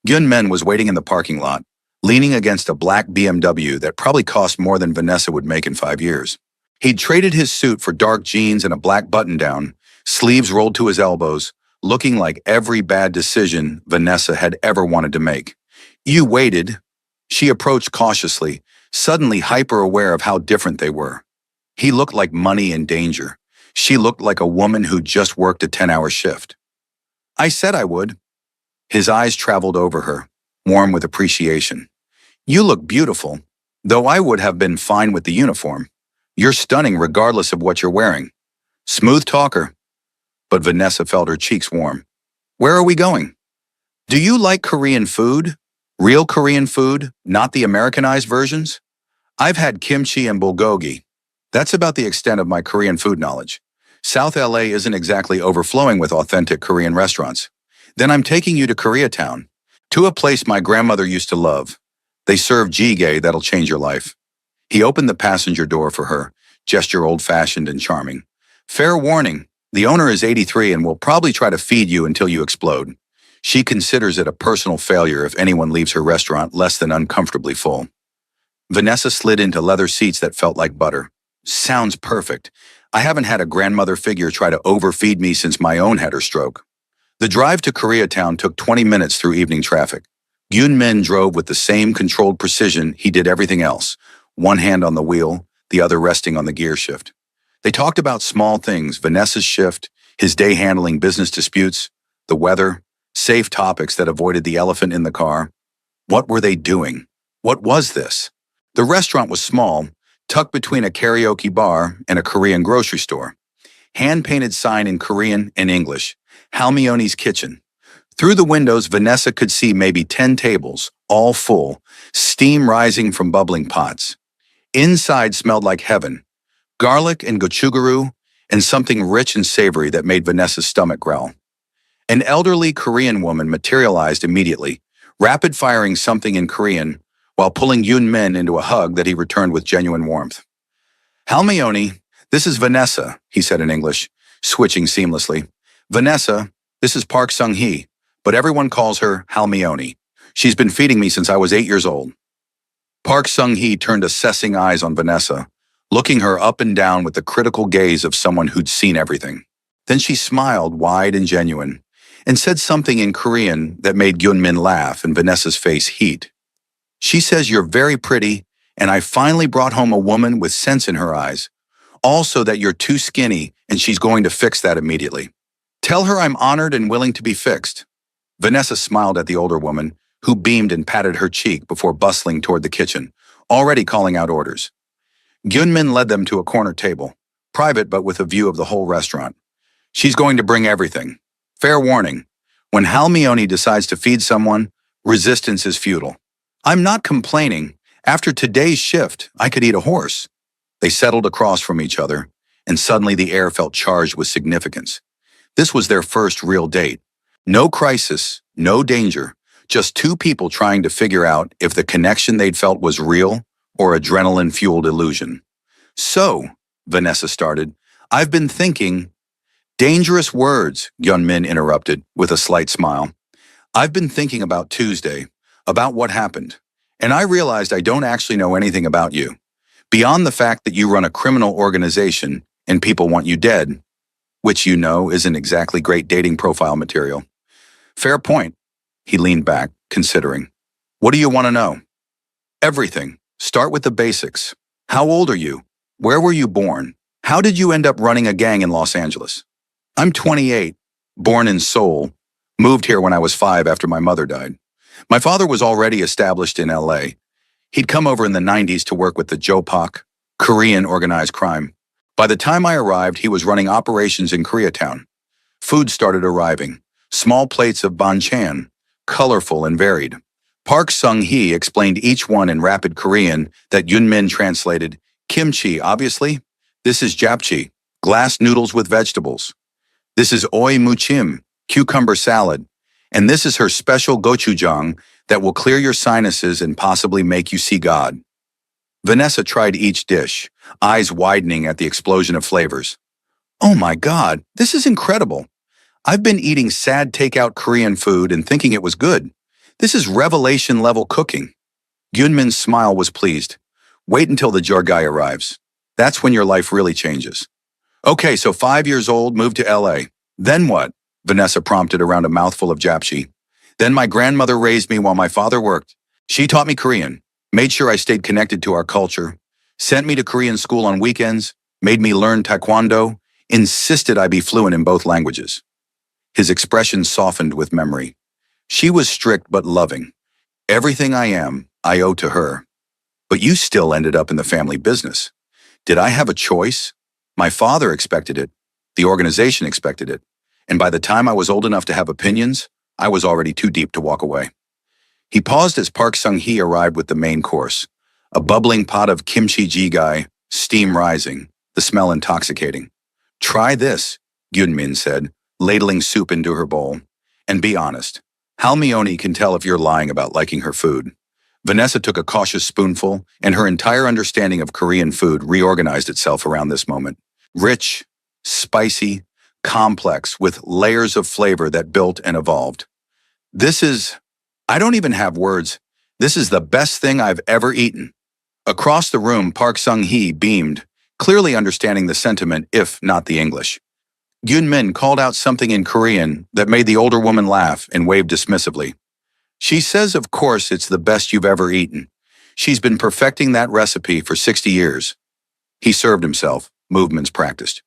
Speaker 1: Gyun Men was waiting in the parking lot, leaning against a black BMW that probably cost more than Vanessa would make in 5 years. He'd traded his suit for dark jeans and a black button-down, sleeves rolled to his elbows, looking like every bad decision Vanessa had ever wanted to make. You waited. She approached cautiously, suddenly hyper-aware of how different they were. He looked like money in danger. She looked like a woman who'd just worked a 10-hour shift. I said I would. His eyes traveled over her, warm with appreciation. You look beautiful, though I would have been fine with the uniform. You're stunning regardless of what you're wearing. Smooth talker. But Vanessa felt her cheeks warm. Where are we going? Do you like Korean food? Real Korean food, not the Americanized versions? I've had kimchi and bulgogi. That's about the extent of my Korean food knowledge. South LA isn't exactly overflowing with authentic Korean restaurants. Then I'm taking you to Koreatown, to a place my grandmother used to love. They serve jjigae that'll change your life. He opened the passenger door for her, gesture old-fashioned and charming. Fair warning, the owner is 83 and will probably try to feed you until you explode. She considers it a personal failure if anyone leaves her restaurant less than uncomfortably full. Vanessa slid into leather seats that felt like butter. Sounds perfect. I haven't had a grandmother figure try to overfeed me since my own had her stroke. The drive to Koreatown took 20 minutes through evening traffic. Gyun Min drove with the same controlled precision he did everything else, one hand on the wheel, the other resting on the gear shift. They talked about small things, Vanessa's shift, his day handling business disputes, the weather, safe topics that avoided the elephant in the car. What were they doing? What was this? The restaurant was small, tucked between a karaoke bar and a Korean grocery store. Hand-painted sign in Korean and English, Halmione's Kitchen. Through the windows, Vanessa could see maybe 10 tables, all full, steam rising from bubbling pots. Inside smelled like heaven, garlic and gochugaru, and something rich and savory that made Vanessa's stomach growl. An elderly Korean woman materialized immediately, rapid-firing something in Korean while pulling Gyun Min into a hug that he returned with genuine warmth. Halmione, this is Vanessa, he said in English, switching seamlessly. Vanessa, this is Park Sung-hee, but everyone calls her Halmione. She's been feeding me since I was 8 years old. Park Sung-hee turned assessing eyes on Vanessa, looking her up and down with the critical gaze of someone who'd seen everything. Then she smiled wide and genuine, and said something in Korean that made Gyun Min laugh and Vanessa's face heat. She says you're very pretty, and I finally brought home a woman with sense in her eyes. Also that you're too skinny, and she's going to fix that immediately. Tell her I'm honored and willing to be fixed. Vanessa smiled at the older woman, who beamed and patted her cheek before bustling toward the kitchen, already calling out orders. Gyun Min led them to a corner table, private but with a view of the whole restaurant. She's going to bring everything. Fair warning, when Halmione decides to feed someone, resistance is futile. I'm not complaining. After today's shift, I could eat a horse. They settled across from each other, and suddenly the air felt charged with significance. This was their first real date. No crisis, no danger, just two people trying to figure out if the connection they'd felt was real or adrenaline-fueled illusion. So, Vanessa started, I've been thinking. Dangerous words, Gyun Min interrupted with a slight smile. I've been thinking about Tuesday, about what happened, and I realized I don't actually know anything about you. Beyond the fact that you run a criminal organization and people want you dead, which you know isn't exactly great dating profile material. Fair point. He leaned back, considering. What do you want to know? Everything. Start with the basics. How old are you? Where were you born? How did you end up running a gang in Los Angeles? I'm 28, born in Seoul, moved here when I was 5 after my mother died. My father was already established in LA. He'd come over in the 90s to work with the Jopak, Korean organized crime. By the time I arrived, he was running operations in Koreatown. Food started arriving, small plates of banchan, colorful and varied. Park Sung-hee explained each one in rapid Korean that Yunmin translated, kimchi, obviously. This is japchae, glass noodles with vegetables. This is oi muchim, cucumber salad. And this is her special gochujang that will clear your sinuses and possibly make you see God. Vanessa tried each dish, eyes widening at the explosion of flavors. Oh my God, this is incredible. I've been eating sad takeout Korean food and thinking it was good. This is revelation-level cooking. Gyunmin's smile was pleased. Wait until the jargai arrives. That's when your life really changes. Okay, so 5 years old, moved to LA. Then what? Vanessa prompted around a mouthful of japchae. Then my grandmother raised me while my father worked. She taught me Korean, made sure I stayed connected to our culture, sent me to Korean school on weekends, made me learn taekwondo, insisted I be fluent in both languages. His expression softened with memory. She was strict but loving. Everything I am, I owe to her. But you still ended up in the family business. Did I have a choice? My father expected it. The organization expected it. And by the time I was old enough to have opinions, I was already too deep to walk away. He paused as Park Sung-hee arrived with the main course, a bubbling pot of kimchi jjigae, steam rising, the smell intoxicating. Try this, Gyunmin said, ladling soup into her bowl. And be honest. Halmione can tell if you're lying about liking her food. Vanessa took a cautious spoonful, and her entire understanding of Korean food reorganized itself around this moment. Rich, spicy, complex, with layers of flavor that built and evolved. I don't even have words. This is the best thing I've ever eaten. Across the room, Park Sung-hee beamed, clearly understanding the sentiment, if not the English. Gyunmin called out something in Korean that made the older woman laugh and waved dismissively. She says, of course, it's the best you've ever eaten. She's been perfecting that recipe for 60 years. He served himself, movements practiced.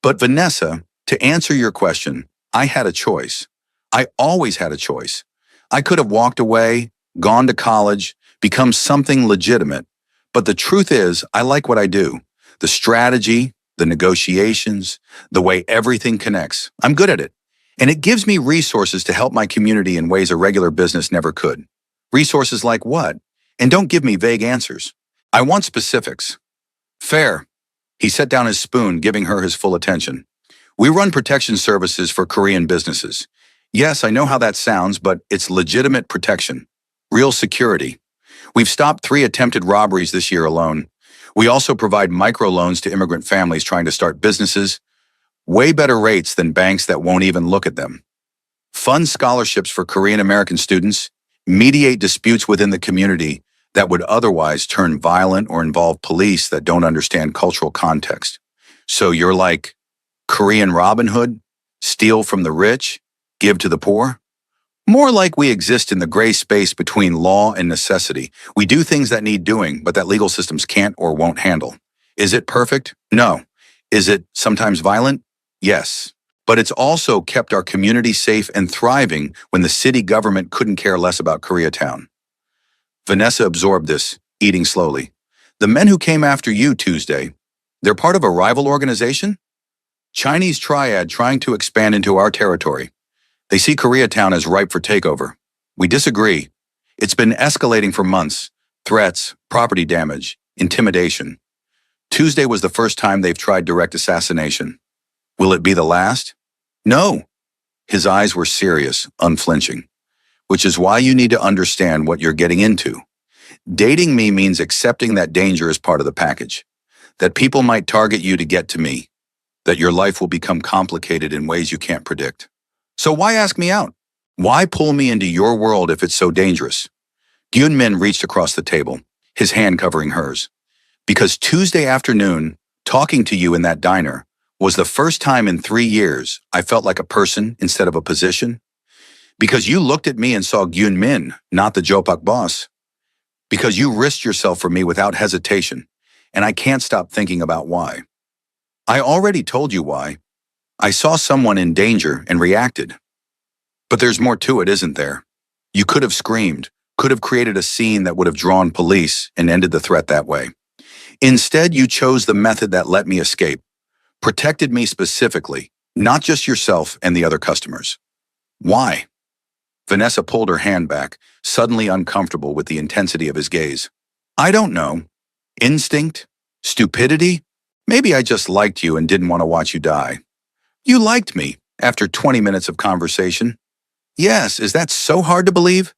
Speaker 1: But Vanessa, to answer your question, I had a choice. I always had a choice. I could have walked away, gone to college, become something legitimate. But the truth is, I like what I do. The strategy, the negotiations, the way everything connects. I'm good at it. And it gives me resources to help my community in ways a regular business never could. Resources like what? And don't give me vague answers. I want specifics. Fair. He set down his spoon, giving her his full attention. We run protection services for Korean businesses. Yes, I know how that sounds, but it's legitimate protection. Real security. We've stopped 3 attempted robberies this year alone. We also provide microloans to immigrant families trying to start businesses. Way better rates than banks that won't even look at them. Fund scholarships for Korean American students. Mediate disputes within the community that would otherwise turn violent or involve police that don't understand cultural context. So you're like Korean Robin Hood? Steal from the rich? Give to the poor? More like we exist in the gray space between law and necessity. We do things that need doing, but that legal systems can't or won't handle. Is it perfect? No. Is it sometimes violent? Yes. But it's also kept our community safe and thriving when the city government couldn't care less about Koreatown. Vanessa absorbed this, eating slowly. The men who came after you Tuesday, they're part of a rival organization? Chinese triad trying to expand into our territory. They see Koreatown as ripe for takeover. We disagree. It's been escalating for months. Threats, property damage, intimidation. Tuesday was the first time they've tried direct assassination. Will it be the last? No. His eyes were serious, unflinching. Which is why you need to understand what you're getting into. Dating me means accepting that danger is part of the package. That people might target you to get to me. That your life will become complicated in ways you can't predict. So why ask me out? Why pull me into your world if it's so dangerous? Gyunmin reached across the table, his hand covering hers. Because Tuesday afternoon, talking to you in that diner, was the first time in 3 years I felt like a person instead of a position. Because you looked at me and saw Gyunmin, not the Jopak boss. Because you risked yourself for me without hesitation, and I can't stop thinking about why. I already told you why. I saw someone in danger and reacted. But there's more to it, isn't there? You could have screamed, could have created a scene that would have drawn police and ended the threat that way. Instead, you chose the method that let me escape, protected me specifically, not just yourself and the other customers. Why? Vanessa pulled her hand back, suddenly uncomfortable with the intensity of his gaze. I don't know. Instinct? Stupidity? Maybe I just liked you and didn't want to watch you die. You liked me after 20 minutes of conversation. Yes, is that so hard to believe?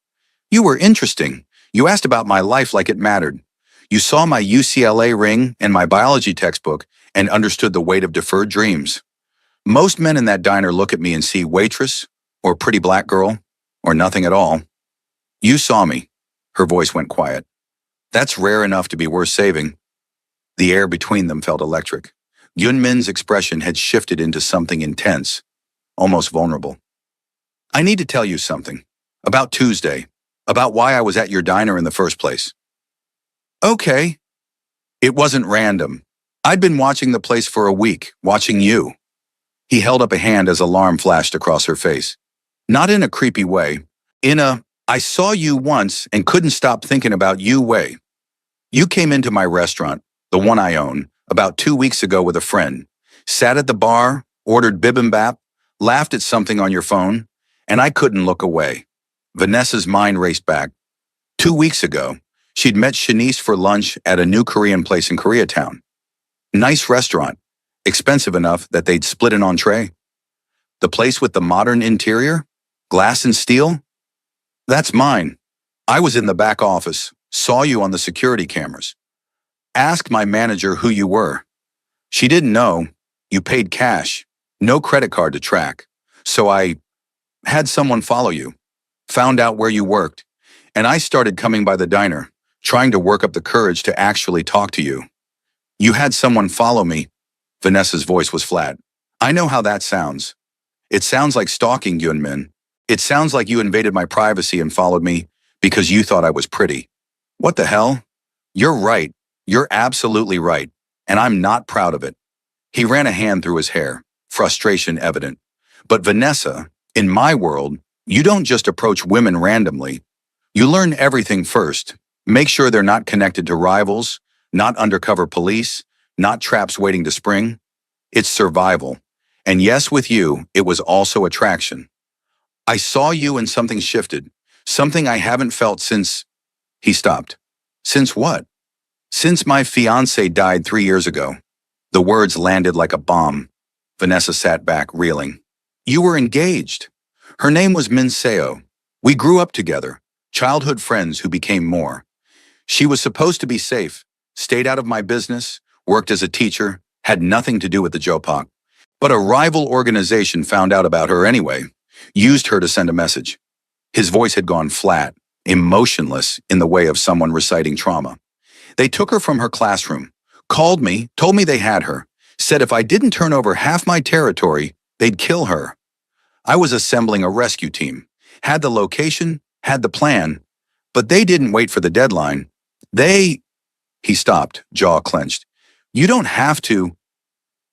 Speaker 1: You were interesting. You asked about my life like it mattered. You saw my UCLA ring and my biology textbook and understood the weight of deferred dreams. Most men in that diner look at me and see waitress, or pretty black girl, or nothing at all. You saw me. Her voice went quiet. That's rare enough to be worth saving. The air between them felt electric. Yunmin's expression had shifted into something intense, almost vulnerable. I need to tell you something. About Tuesday. About why I was at your diner in the first place. Okay. It wasn't random. I'd been watching the place for a week, watching you. He held up a hand as alarm flashed across her face. Not in a creepy way. I saw you once and couldn't stop thinking about you way. You came into my restaurant, the one I own, about 2 weeks ago with a friend, sat at the bar, ordered bibimbap, laughed at something on your phone, and I couldn't look away. Vanessa's mind raced back. 2 weeks ago, she'd met Shanice for lunch at a new Korean place in Koreatown. Nice restaurant, expensive enough that they'd split an entree. The place with the modern interior, glass and steel? That's mine. I was in the back office, saw you on the security cameras. Asked my manager who you were. She didn't know. You paid cash, no credit card to track. So I had someone follow you, found out where you worked, and I started coming by the diner, trying to work up the courage to actually talk to you. You had someone follow me. Vanessa's voice was flat. I know how that sounds. It sounds like stalking, Yunmin. It sounds like you invaded my privacy and followed me because you thought I was pretty. What the hell? You're right. You're absolutely right. And I'm not proud of it. He ran a hand through his hair, frustration evident. But Vanessa, in my world, you don't just approach women randomly. You learn everything first. Make sure they're not connected to rivals, not undercover police, not traps waiting to spring. It's survival. And yes, with you, it was also attraction. I saw you and something shifted, something I haven't felt since... He stopped. Since what? Since my fiancé died 3 years ago. The words landed like a bomb. Vanessa sat back, reeling. You were engaged. Her name was Min Seo. We grew up together, childhood friends who became more. She was supposed to be safe, stayed out of my business, worked as a teacher, had nothing to do with the Jopak. But a rival organization found out about her anyway, used her to send a message. His voice had gone flat, emotionless in the way of someone reciting trauma. They took her from her classroom, called me, told me they had her, said if I didn't turn over half my territory, they'd kill her. I was assembling a rescue team, had the location, had the plan, but they didn't wait for the deadline. He stopped, jaw clenched. You don't have to.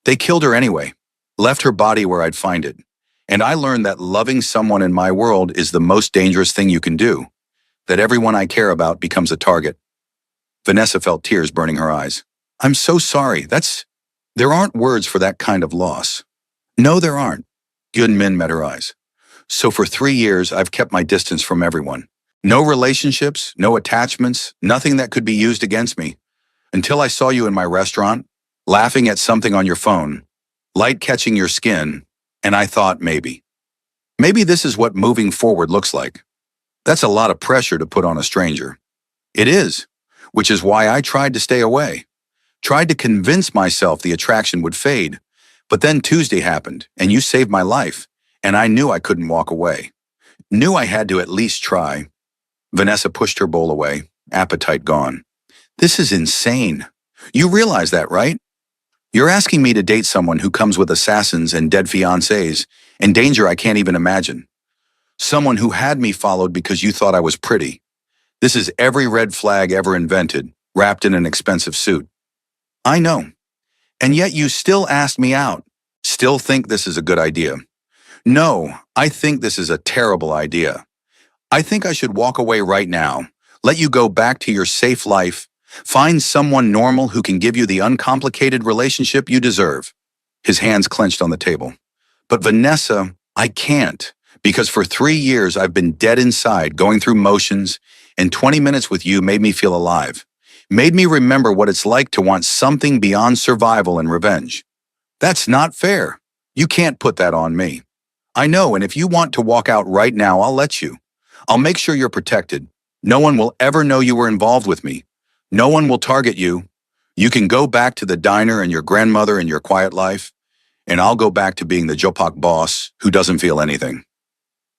Speaker 1: They killed her anyway, left her body where I'd find it. And I learned that loving someone in my world is the most dangerous thing you can do, that everyone I care about becomes a target. Vanessa felt tears burning her eyes. I'm so sorry. There aren't words for that kind of loss. No, there aren't. Yunmin met her eyes. So for 3 years, I've kept my distance from everyone. No relationships, no attachments, nothing that could be used against me. Until I saw you in my restaurant, laughing at something on your phone, light catching your skin, and I thought maybe this is what moving forward looks like. That's a lot of pressure to put on a stranger. It is, which is why I tried to stay away. Tried to convince myself the attraction would fade. But then Tuesday happened, and you saved my life, and I knew I couldn't walk away. Knew I had to at least try. Vanessa pushed her bowl away, appetite gone. This is insane. You realize that, right? You're asking me to date someone who comes with assassins and dead fiancés and danger I can't even imagine. Someone who had me followed because you thought I was pretty. This is every red flag ever invented, wrapped in an expensive suit. I know. And yet you still asked me out. Still think this is a good idea. No, I think this is a terrible idea. I think I should walk away right now, let you go back to your safe life, find someone normal who can give you the uncomplicated relationship you deserve. His hands clenched on the table. But Vanessa, I can't, because for 3 years I've been dead inside, going through motions, and 20 minutes with you made me feel alive, made me remember what it's like to want something beyond survival and revenge. That's not fair. You can't put that on me. I know, and if you want to walk out right now, I'll let you. I'll make sure you're protected. No one will ever know you were involved with me. No one will target you. You can go back to the diner and your grandmother and your quiet life, and I'll go back to being the Jopak boss who doesn't feel anything.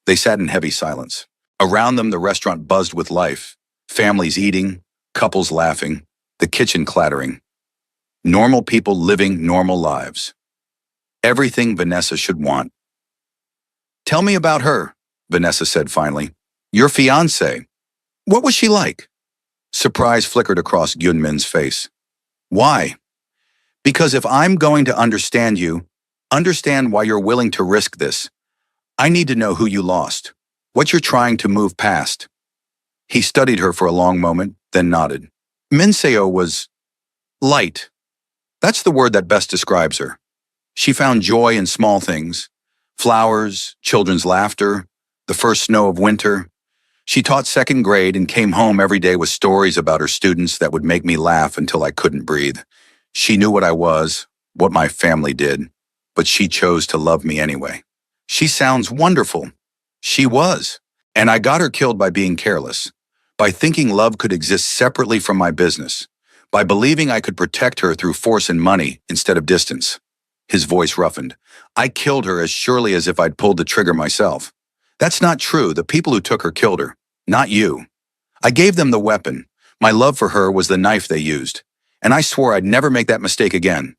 Speaker 1: They sat in heavy silence. Around them, the restaurant buzzed with life. Families eating, couples laughing, the kitchen clattering. Normal people living normal lives. Everything Vanessa should want. Tell me about her, Vanessa said finally. Your fiancé. What was she like? Surprise flickered across Gyunmin's face. Why? Because if I'm going to understand you, understand why you're willing to risk this, I need to know who you lost, what you're trying to move past. He studied her for a long moment, then nodded. Minseo was light. That's the word that best describes her. She found joy in small things. Flowers, children's laughter, the first snow of winter. She taught second grade and came home every day with stories about her students that would make me laugh until I couldn't breathe. She knew what I was, what my family did, but she chose to love me anyway. She sounds wonderful. She was. And I got her killed by being careless, by thinking love could exist separately from my business, by believing I could protect her through force and money instead of distance. His voice roughened. I killed her as surely as if I'd pulled the trigger myself. That's not true. The people who took her killed her, not you. I gave them the weapon. My love for her was the knife they used, and I swore I'd never make that mistake again.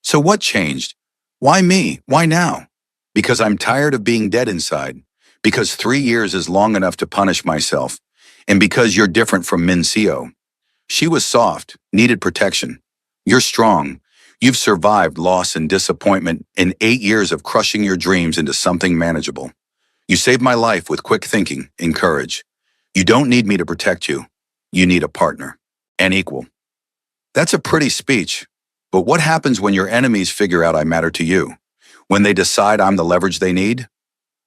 Speaker 1: So what changed? Why me? Why now? Because I'm tired of being dead inside, because 3 years is long enough to punish myself, and because you're different from Minseo. She was soft, needed protection. You're strong. You've survived loss and disappointment in 8 years of crushing your dreams into something manageable. You saved my life with quick thinking and courage. You don't need me to protect you. You need a partner, an equal. That's a pretty speech, but what happens when your enemies figure out I matter to you? When they decide I'm the leverage they need?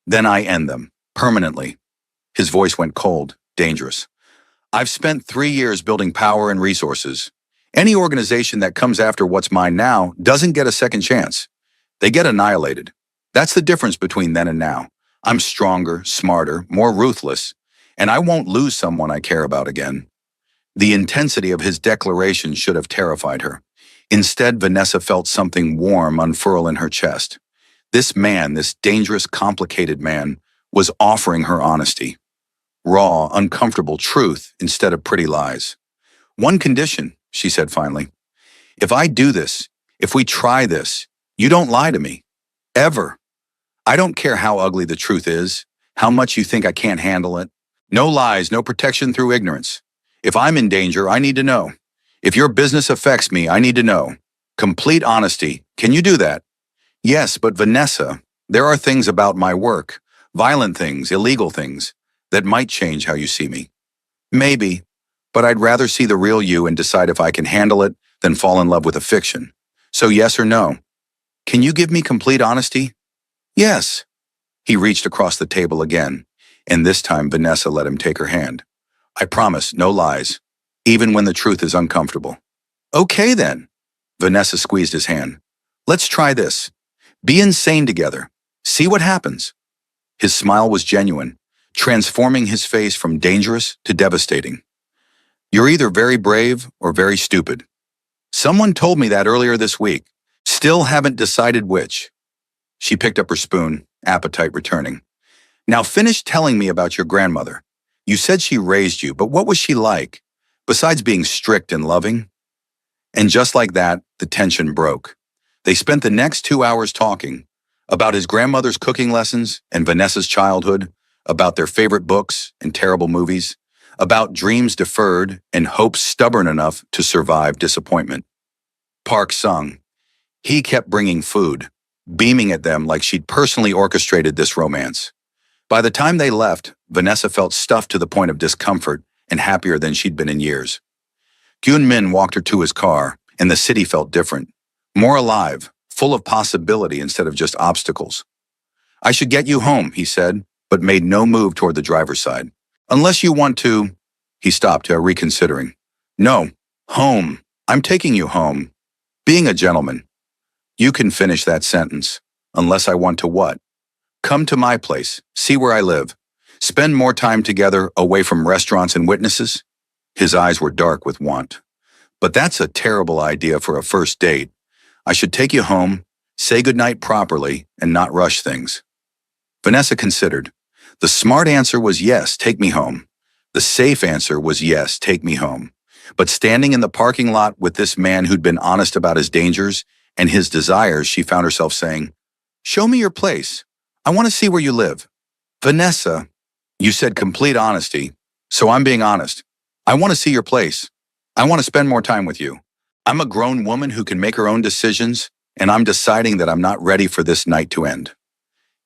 Speaker 1: Then I end them, permanently. His voice went cold, dangerous. I've spent 3 years building power and resources. Any organization that comes after what's mine now doesn't get a second chance. They get annihilated. That's the difference between then and now. I'm stronger, smarter, more ruthless, and I won't lose someone I care about again. The intensity of his declaration should have terrified her. Instead, Vanessa felt something warm unfurl in her chest. This man, this dangerous, complicated man, was offering her honesty. Raw, uncomfortable truth instead of pretty lies. One condition, she said finally. If I do this, if we try this, you don't lie to me. Ever. I don't care how ugly the truth is, how much you think I can't handle it. No lies, no protection through ignorance. If I'm in danger, I need to know. If your business affects me, I need to know. Complete honesty. Can you do that? Yes, but Vanessa, there are things about my work, violent things, illegal things, that might change how you see me. Maybe, but I'd rather see the real you and decide if I can handle it than fall in love with a fiction. So yes or no? Can you give me complete honesty? Yes. He reached across the table again, and this time Vanessa let him take her hand. I promise, no lies, even when the truth is uncomfortable. Okay then. Vanessa squeezed his hand. Let's try this. Be insane together. See what happens. His smile was genuine, transforming his face from dangerous to devastating. You're either very brave or very stupid. Someone told me that earlier this week. Still haven't decided which. She picked up her spoon, appetite returning. Now finish telling me about your grandmother. You said she raised you, but what was she like, besides being strict and loving? And just like that, the tension broke. They spent the next 2 hours talking about his grandmother's cooking lessons and Vanessa's childhood, about their favorite books and terrible movies, about dreams deferred and hopes stubborn enough to survive disappointment. Park sung. He kept bringing food, beaming at them like she'd personally orchestrated this romance. By the time they left, Vanessa felt stuffed to the point of discomfort and happier than she'd been in years. Gyun-min walked her to his car, and the city felt different, more alive, full of possibility instead of just obstacles. "I should get you home," he said, but made no move toward the driver's side. "Unless you want to—" He stopped, reconsidering. "No, home. I'm taking you home. Being a gentleman." "You can finish that sentence. Unless I want to what?" "Come to my place, see where I live. Spend more time together away from restaurants and witnesses." His eyes were dark with want. "But that's a terrible idea for a first date. I should take you home, say goodnight properly, and not rush things." Vanessa considered. The smart answer was yes, take me home. The safe answer was yes, take me home. But standing in the parking lot with this man who'd been honest about his dangers and his desires, she found herself saying, "Show me your place. I want to see where you live." "Vanessa, you said complete honesty, so I'm being honest. I want to see your place. I want to spend more time with you. I'm a grown woman who can make her own decisions, and I'm deciding that I'm not ready for this night to end."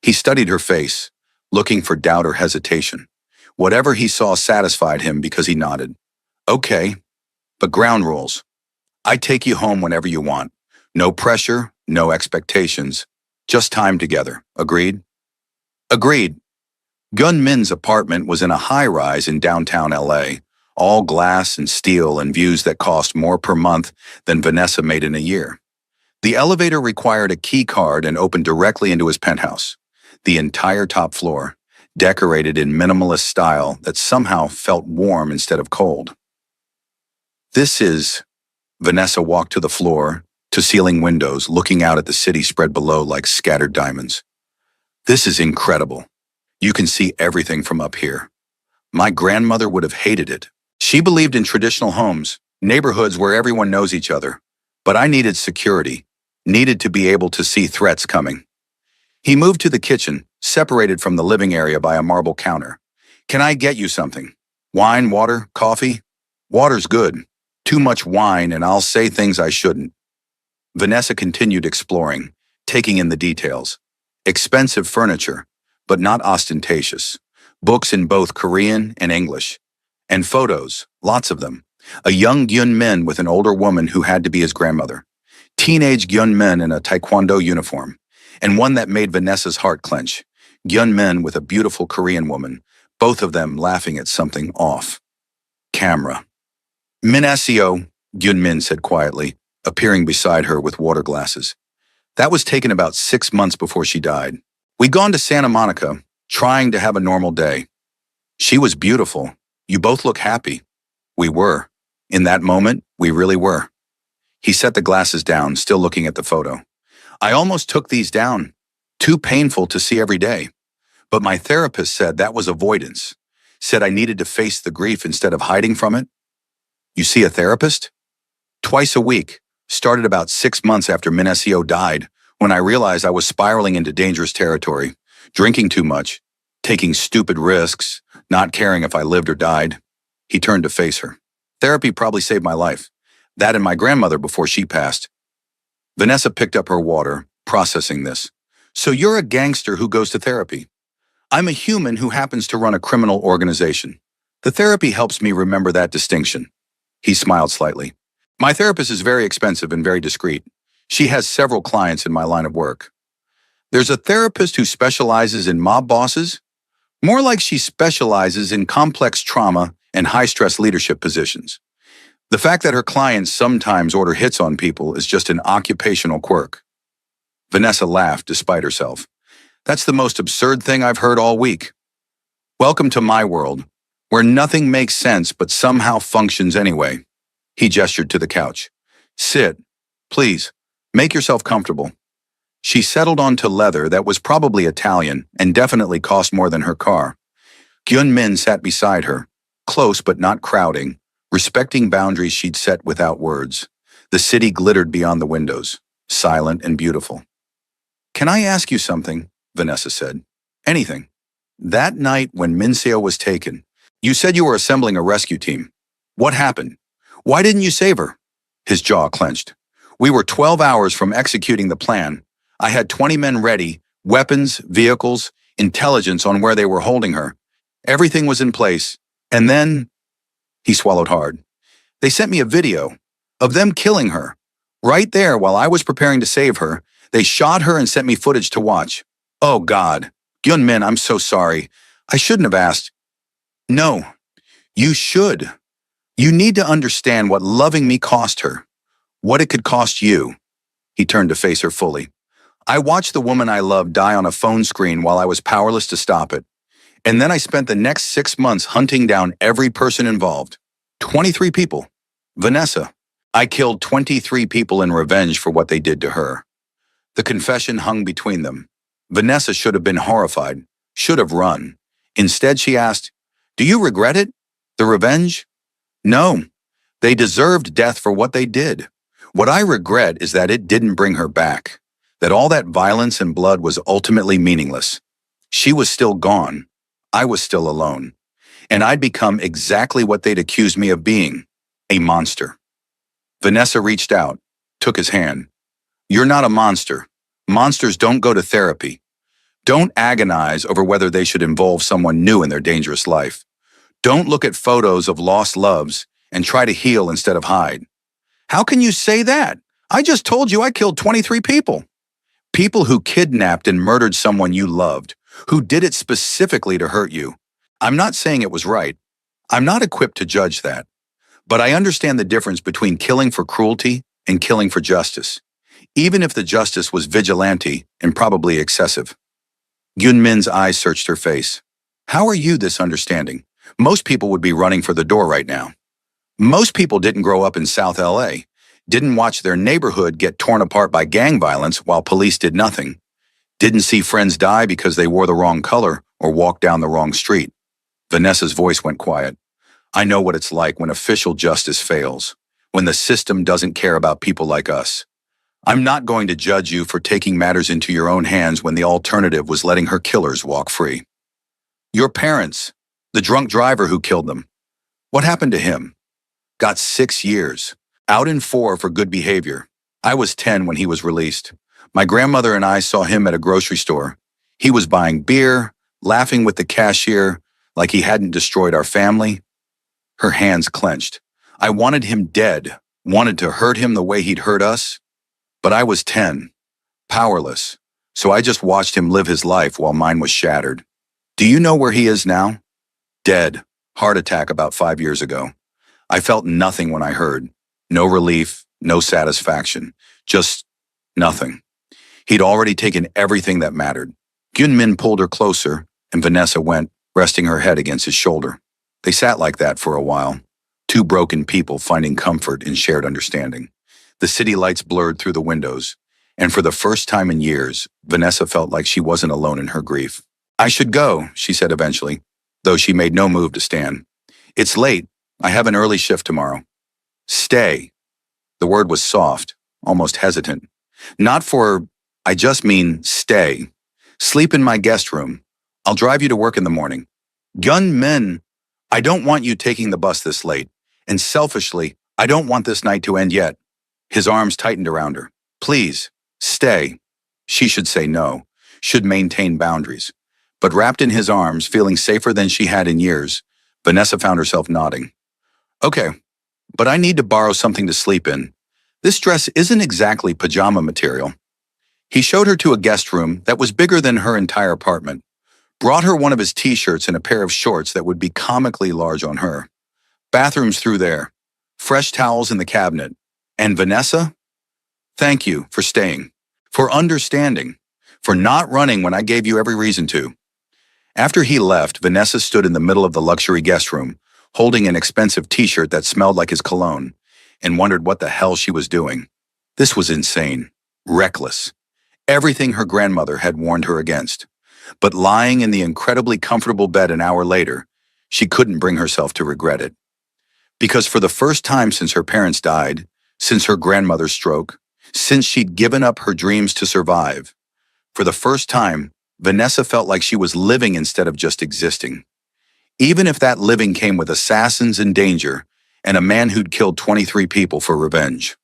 Speaker 1: He studied her face, looking for doubt or hesitation. Whatever he saw satisfied him because he nodded. "Okay, but ground rules. I take you home whenever you want. No pressure, no expectations. Just time together. Agreed?" "Agreed." Gun-min's apartment was in a high-rise in downtown LA, all glass and steel and views that cost more per month than Vanessa made in a year. The elevator required a key card and opened directly into his penthouse. The entire top floor, decorated in minimalist style that somehow felt warm instead of cold. "This is—" Vanessa walked to the floor, to ceiling windows, looking out at the city spread below like scattered diamonds. "This is incredible. You can see everything from up here. My grandmother would have hated it. She believed in traditional homes, neighborhoods where everyone knows each other. But I needed security, needed to be able to see threats coming." He moved to the kitchen, separated from the living area by a marble counter. "Can I get you something? Wine, water, coffee?" "Water's good. Too much wine and I'll say things I shouldn't." Vanessa continued exploring, taking in the details. Expensive furniture, but not ostentatious. Books in both Korean and English. And photos, lots of them. A young Gyun-min with an older woman who had to be his grandmother. Teenage Gyun-min in a taekwondo uniform. And one that made Vanessa's heart clench. Gyun-min with a beautiful Korean woman, both of them laughing at something off. Camera. "Minasio," Gyun-min said quietly, appearing beside her with water glasses. "That was taken about 6 months before she died. We'd gone to Santa Monica, trying to have a normal day. She was beautiful. You both look happy." "We were. In that moment, we really were." He set the glasses down, still looking at the photo. "I almost took these down. Too painful to see every day. But my therapist said that was avoidance. Said I needed to face the grief instead of hiding from it." "You see a therapist?" "Twice a week. Started about 6 months after Minesio died, when I realized I was spiraling into dangerous territory, drinking too much, taking stupid risks, not caring if I lived or died." He turned to face her. "Therapy probably saved my life. That and my grandmother before she passed." Vanessa picked up her water, processing this. "So you're a gangster who goes to therapy. I'm a human who happens to run a criminal organization. The therapy helps me remember that distinction." He smiled slightly. "My therapist is very expensive and very discreet. She has several clients in my line of work." "There's a therapist who specializes in mob bosses?" "More like she specializes in complex trauma and high-stress leadership positions. The fact that her clients sometimes order hits on people is just an occupational quirk." Vanessa laughed despite herself. "That's the most absurd thing I've heard all week. Welcome to my world, where nothing makes sense but somehow functions anyway." He gestured to the couch. "Sit, please. Make yourself comfortable." She settled onto leather that was probably Italian and definitely cost more than her car. Gyun-min sat beside her, close but not crowding, respecting boundaries she'd set without words. The city glittered beyond the windows, silent and beautiful. "Can I ask you something?" Vanessa said. "Anything." "That night when Minseo was taken, You said you were assembling a rescue team. What happened? Why didn't you save her? His jaw clenched. We were 12 hours from executing the plan. I had 20 men ready, weapons, vehicles, intelligence on where they were holding her. Everything was in place. And then, he swallowed hard. They sent me a video of them killing her. Right there, while I was preparing to save her, they shot her and sent me footage to watch. Oh, God. Gunmen, I'm so sorry. I shouldn't have asked. No, you should. You need to understand what loving me cost her, what it could cost you. He turned to face her fully. I watched the woman I loved die on a phone screen while I was powerless to stop it. And then I spent the next 6 months hunting down every person involved. 23 people. Vanessa. I killed 23 people in revenge for what they did to her. The confession hung between them. Vanessa should have been horrified, should have run. Instead, she asked, "Do you regret it? The revenge?" No. They deserved death for what they did. What I regret is that it didn't bring her back, that all that violence and blood was ultimately meaningless. She was still gone. I was still alone. And I'd become exactly what they'd accused me of being, a monster. Vanessa reached out, took his hand. You're not a monster. Monsters don't go to therapy. Don't agonize over whether they should involve someone new in their dangerous life. Don't look at photos of lost loves and try to heal instead of hide. How can you say that? I just told you I killed 23 people. People who kidnapped and murdered someone you loved, who did it specifically to hurt you. I'm not saying it was right. I'm not equipped to judge that. But I understand the difference between killing for cruelty and killing for justice, even if the justice was vigilante and probably excessive. Yunmin's eyes searched her face. How are you this understanding? Most people would be running for the door right now. Most people didn't grow up in South LA, didn't watch their neighborhood get torn apart by gang violence while police did nothing, didn't see friends die because they wore the wrong color or walked down the wrong street. Vanessa's voice went quiet. I know what it's like when official justice fails, when the system doesn't care about people like us. I'm not going to judge you for taking matters into your own hands when the alternative was letting her killers walk free. Your parents, the drunk driver who killed them, what happened to him? Got 6 years, out in 4 for good behavior. I was 10 when he was released. My grandmother and I saw him at a grocery store. He was buying beer, laughing with the cashier, like he hadn't destroyed our family. Her hands clenched. I wanted him dead, wanted to hurt him the way he'd hurt us. But I was 10, powerless, so I just watched him live his life while mine was shattered. Do you know where he is now? Dead. Heart attack about 5 years ago. I felt nothing when I heard. No relief, no satisfaction, just nothing. He'd already taken everything that mattered. Gyunmin pulled her closer, and Vanessa went, resting her head against his shoulder. They sat like that for a while, two broken people finding comfort in shared understanding. The city lights blurred through the windows, and for the first time in years, Vanessa felt like she wasn't alone in her grief. I should go, she said eventually, though she made no move to stand. It's late. I have an early shift tomorrow. Stay. The word was soft, almost hesitant. Not for, I just mean stay. Sleep in my guest room. I'll drive you to work in the morning. Gunmen, I don't want you taking the bus this late. And selfishly, I don't want this night to end yet. His arms tightened around her. Please, stay. She should say no, should maintain boundaries. But wrapped in his arms, feeling safer than she had in years, Vanessa found herself nodding. Okay, but I need to borrow something to sleep in. This dress isn't exactly pajama material. He showed her to a guest room that was bigger than her entire apartment, brought her one of his t-shirts and a pair of shorts that would be comically large on her. Bathrooms through there, fresh towels in the cabinet. And Vanessa? Thank you for staying, for understanding, for not running when I gave you every reason to. After he left, Vanessa stood in the middle of the luxury guest room, holding an expensive t-shirt that smelled like his cologne, and wondered what the hell she was doing. This was insane, reckless, everything her grandmother had warned her against. But lying in the incredibly comfortable bed an hour later, she couldn't bring herself to regret it. Because for the first time since her parents died, since her grandmother's stroke, since she'd given up her dreams to survive, for the first time, Vanessa felt like she was living instead of just existing. even if that living came with assassins and danger, and a man who'd killed 23 people for revenge.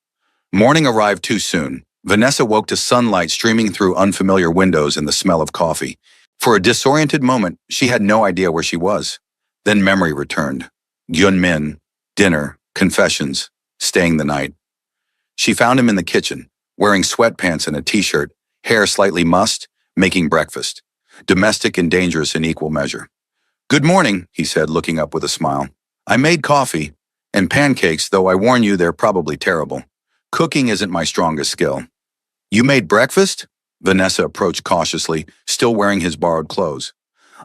Speaker 1: Morning arrived too soon. Vanessa woke to sunlight streaming through unfamiliar windows and the smell of coffee. For a disoriented moment, she had no idea where she was. Then memory returned. Gyun-min, dinner, confessions, staying the night. She found him in the kitchen, wearing sweatpants and a t-shirt, hair slightly mussed, making breakfast. Domestic and dangerous in equal measure. "Good morning," he said, looking up with a smile. "I made coffee and pancakes, though I warn you they're probably terrible. Cooking isn't my strongest skill." "You made breakfast?" Vanessa approached cautiously, still wearing his borrowed clothes.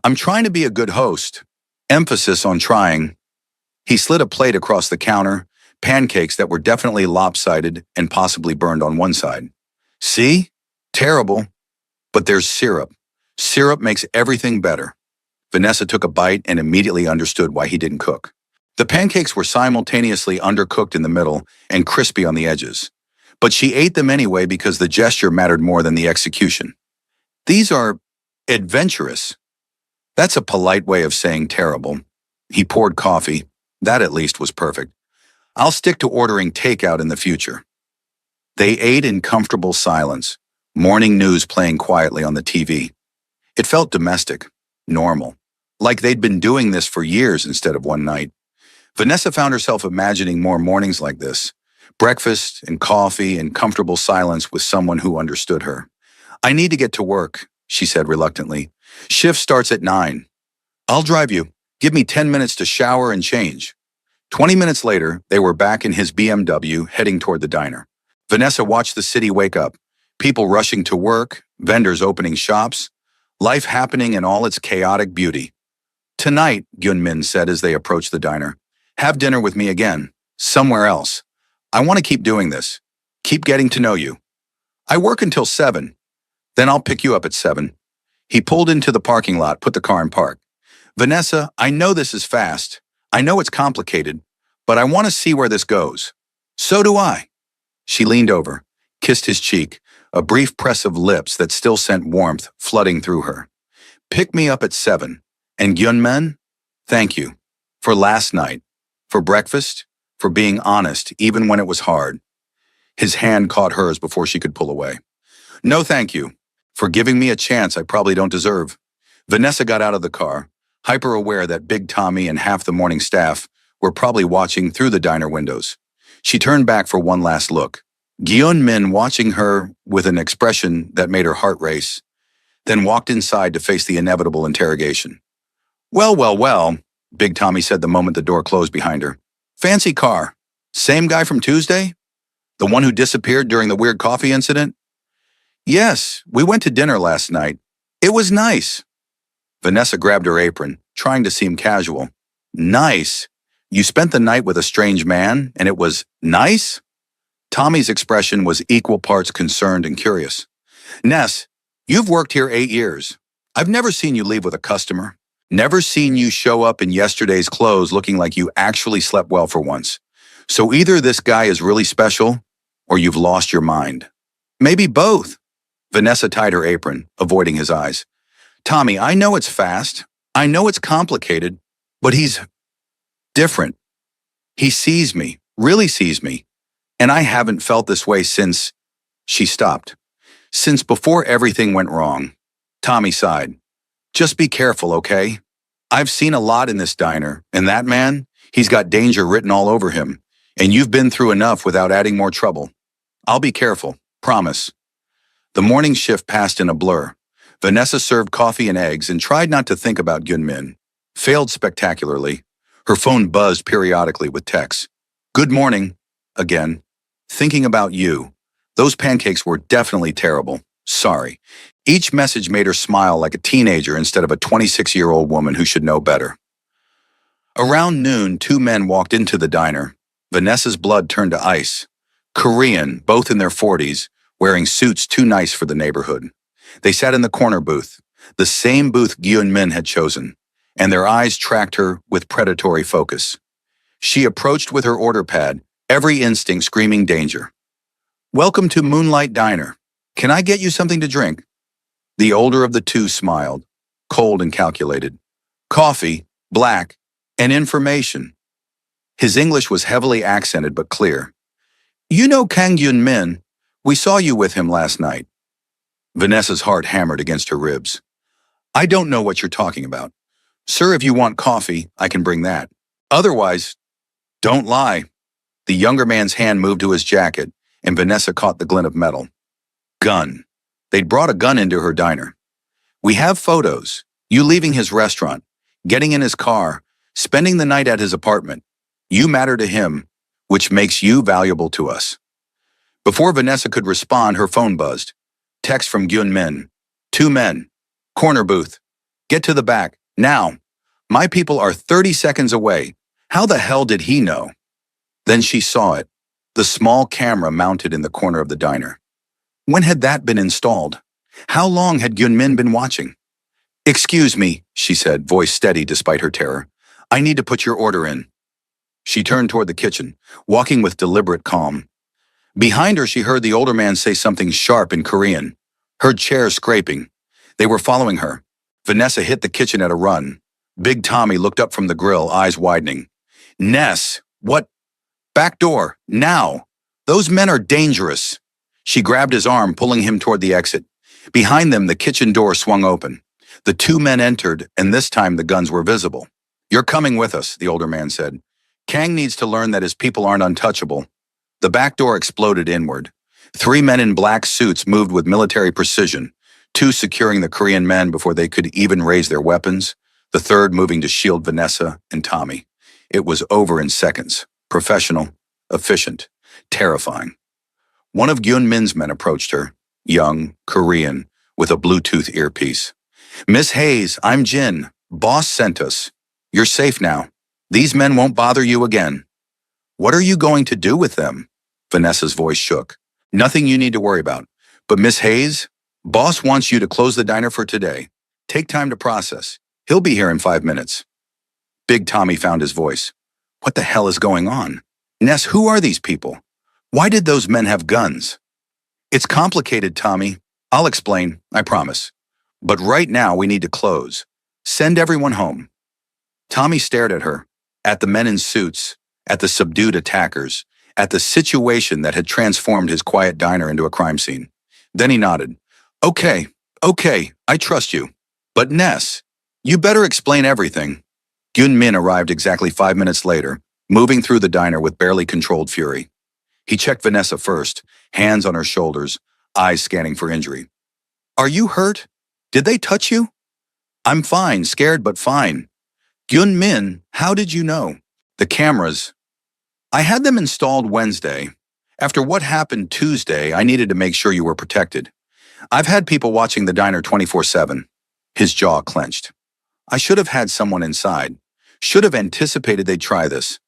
Speaker 1: "I'm trying to be a good host." Emphasis on trying. He slid a plate across the counter, pancakes that were definitely lopsided and possibly burned on one side. "See? Terrible. But there's syrup. Syrup makes everything better." Vanessa took a bite and immediately understood why he didn't cook. The pancakes were simultaneously undercooked in the middle and crispy on the edges. But she ate them anyway because the gesture mattered more than the execution. "These are adventurous." That's a polite way of saying terrible. He poured coffee. That at least was perfect. "I'll stick to ordering takeout in the future." They ate in comfortable silence, morning news playing quietly on the TV. It felt domestic, normal, like they'd been doing this for years instead of one night. Vanessa found herself imagining more mornings like this. Breakfast and coffee and comfortable silence with someone who understood her. "I need to get to work," she said reluctantly. "Shift starts at 9. "I'll drive you. Give me 10 minutes to shower and change." 20 minutes later, they were back in his BMW, heading toward the diner. Vanessa watched the city wake up. People rushing to work, vendors opening shops, life happening in all its chaotic beauty. "Tonight," Gyun-min said as they approached the diner, "have dinner with me again, somewhere else. I want to keep doing this. Keep getting to know you. I work until 7. Then I'll pick you up at 7. He pulled into the parking lot, put the car in park. "Vanessa, I know this is fast. I know it's complicated, but I want to see where this goes." "So do I." She leaned over, kissed his cheek, a brief press of lips that still sent warmth flooding through her. "Pick me up at 7. And Gyun-min, thank you. For last night. For breakfast. For being honest, even when it was hard." His hand caught hers before she could pull away. "No thank you. For giving me a chance I probably don't deserve." Vanessa got out of the car, hyper-aware that Big Tommy and half the morning staff were probably watching through the diner windows. She turned back for one last look. Gyun-min watching her with an expression that made her heart race, then walked inside to face the inevitable interrogation. "Well, well, well," Big Tommy said the moment the door closed behind her. "Fancy car. Same guy from Tuesday? The one who disappeared during the weird coffee incident?" "Yes, we went to dinner last night. It was nice." Vanessa grabbed her apron, trying to seem casual. "Nice? You spent the night with a strange man, and it was nice?" Tommy's expression was equal parts concerned and curious. "Ness, you've worked here 8 years. I've never seen you leave with a customer. Never seen you show up in yesterday's clothes looking like you actually slept well for once. So either this guy is really special, or you've lost your mind." "Maybe both." Vanessa tied her apron, avoiding his eyes. "Tommy, I know it's fast. I know it's complicated, but he's different. He sees me, really sees me. And I haven't felt this way since..." She stopped. "Since before everything went wrong." Tommy sighed. "Just be careful, okay? I've seen a lot in this diner, and that man, he's got danger written all over him, and you've been through enough without adding more trouble. I'll be careful, promise." The morning shift passed in a blur. Vanessa served coffee and eggs and tried not to think about Gyun-min. Failed spectacularly. Her phone buzzed periodically with texts. "Good morning," again. "Thinking about you. Those pancakes were definitely terrible. Sorry." Each message made her smile like a teenager instead of a 26-year-old woman who should know better. Around noon, 2 men walked into the diner. Vanessa's blood turned to ice. Korean, both in their 40s, wearing suits too nice for the neighborhood. They sat in the corner booth, the same booth Gyun-min had chosen, and their eyes tracked her with predatory focus. She approached with her order pad, every instinct screaming danger. "Welcome to Moonlight Diner. Can I get you something to drink?" The older of the two smiled, cold and calculated. "Coffee, black, and information. His English was heavily accented but clear. You know Kang Yun-min. We saw you with him last night. Vanessa's heart hammered against her ribs. I don't know what you're talking about. Sir, if you want coffee, I can bring that. Otherwise, don't lie. The younger man's hand moved to his jacket, and Vanessa caught the glint of metal. Gun. They'd brought a gun into her diner. We have photos. You leaving his restaurant, getting in his car, spending the night at his apartment. You matter to him, which makes you valuable to us. Before Vanessa could respond, her phone buzzed. Text from Gyun-min. 2 men. Corner booth. Get to the back, now. My people are 30 seconds away. How the hell did he know? Then she saw it. The small camera mounted in the corner of the diner. When had that been installed? How long had Gyun-min been watching? Excuse me, she said, voice steady despite her terror. I need to put your order in. She turned toward the kitchen, walking with deliberate calm. Behind her, she heard the older man say something sharp in Korean. Heard chairs scraping. They were following her. Vanessa hit the kitchen at a run. Big Tommy looked up from the grill, eyes widening. Ness, what? Back door, now. Those men are dangerous. She grabbed his arm, pulling him toward the exit. Behind them, the kitchen door swung open. The 2 men entered, and this time the guns were visible. You're coming with us, the older man said. Kang needs to learn that his people aren't untouchable. The back door exploded inward. 3 men in black suits moved with military precision, 2 securing the Korean men before they could even raise their weapons, the 3rd moving to shield Vanessa and Tommy. It was over in seconds. Professional, efficient, terrifying. One of Gyun-min's men approached her, young, Korean, with a Bluetooth earpiece. Miss Hayes, I'm Jin. Boss sent us. You're safe now. These men won't bother you again. What are you going to do with them? Vanessa's voice shook. Nothing you need to worry about. But Miss Hayes, boss wants you to close the diner for today. Take time to process. He'll be here in 5 minutes. Big Tommy found his voice. What the hell is going on? Ness, who are these people? Why did those men have guns? It's complicated, Tommy. I'll explain, I promise. But right now we need to close. Send everyone home. Tommy stared at her, at the men in suits, at the subdued attackers, at the situation that had transformed his quiet diner into a crime scene. Then he nodded. Okay, I trust you. But Ness, you better explain everything. Gyun-min arrived exactly 5 minutes later, moving through the diner with barely controlled fury. He checked Vanessa first, hands on her shoulders, eyes scanning for injury. Are you hurt? Did they touch you? I'm fine, scared but fine. Gyun-min, how did you know? The cameras. I had them installed Wednesday. After what happened Tuesday, I needed to make sure you were protected. I've had people watching the diner 24/7. His jaw clenched. I should have had someone inside. Should have anticipated they'd try this.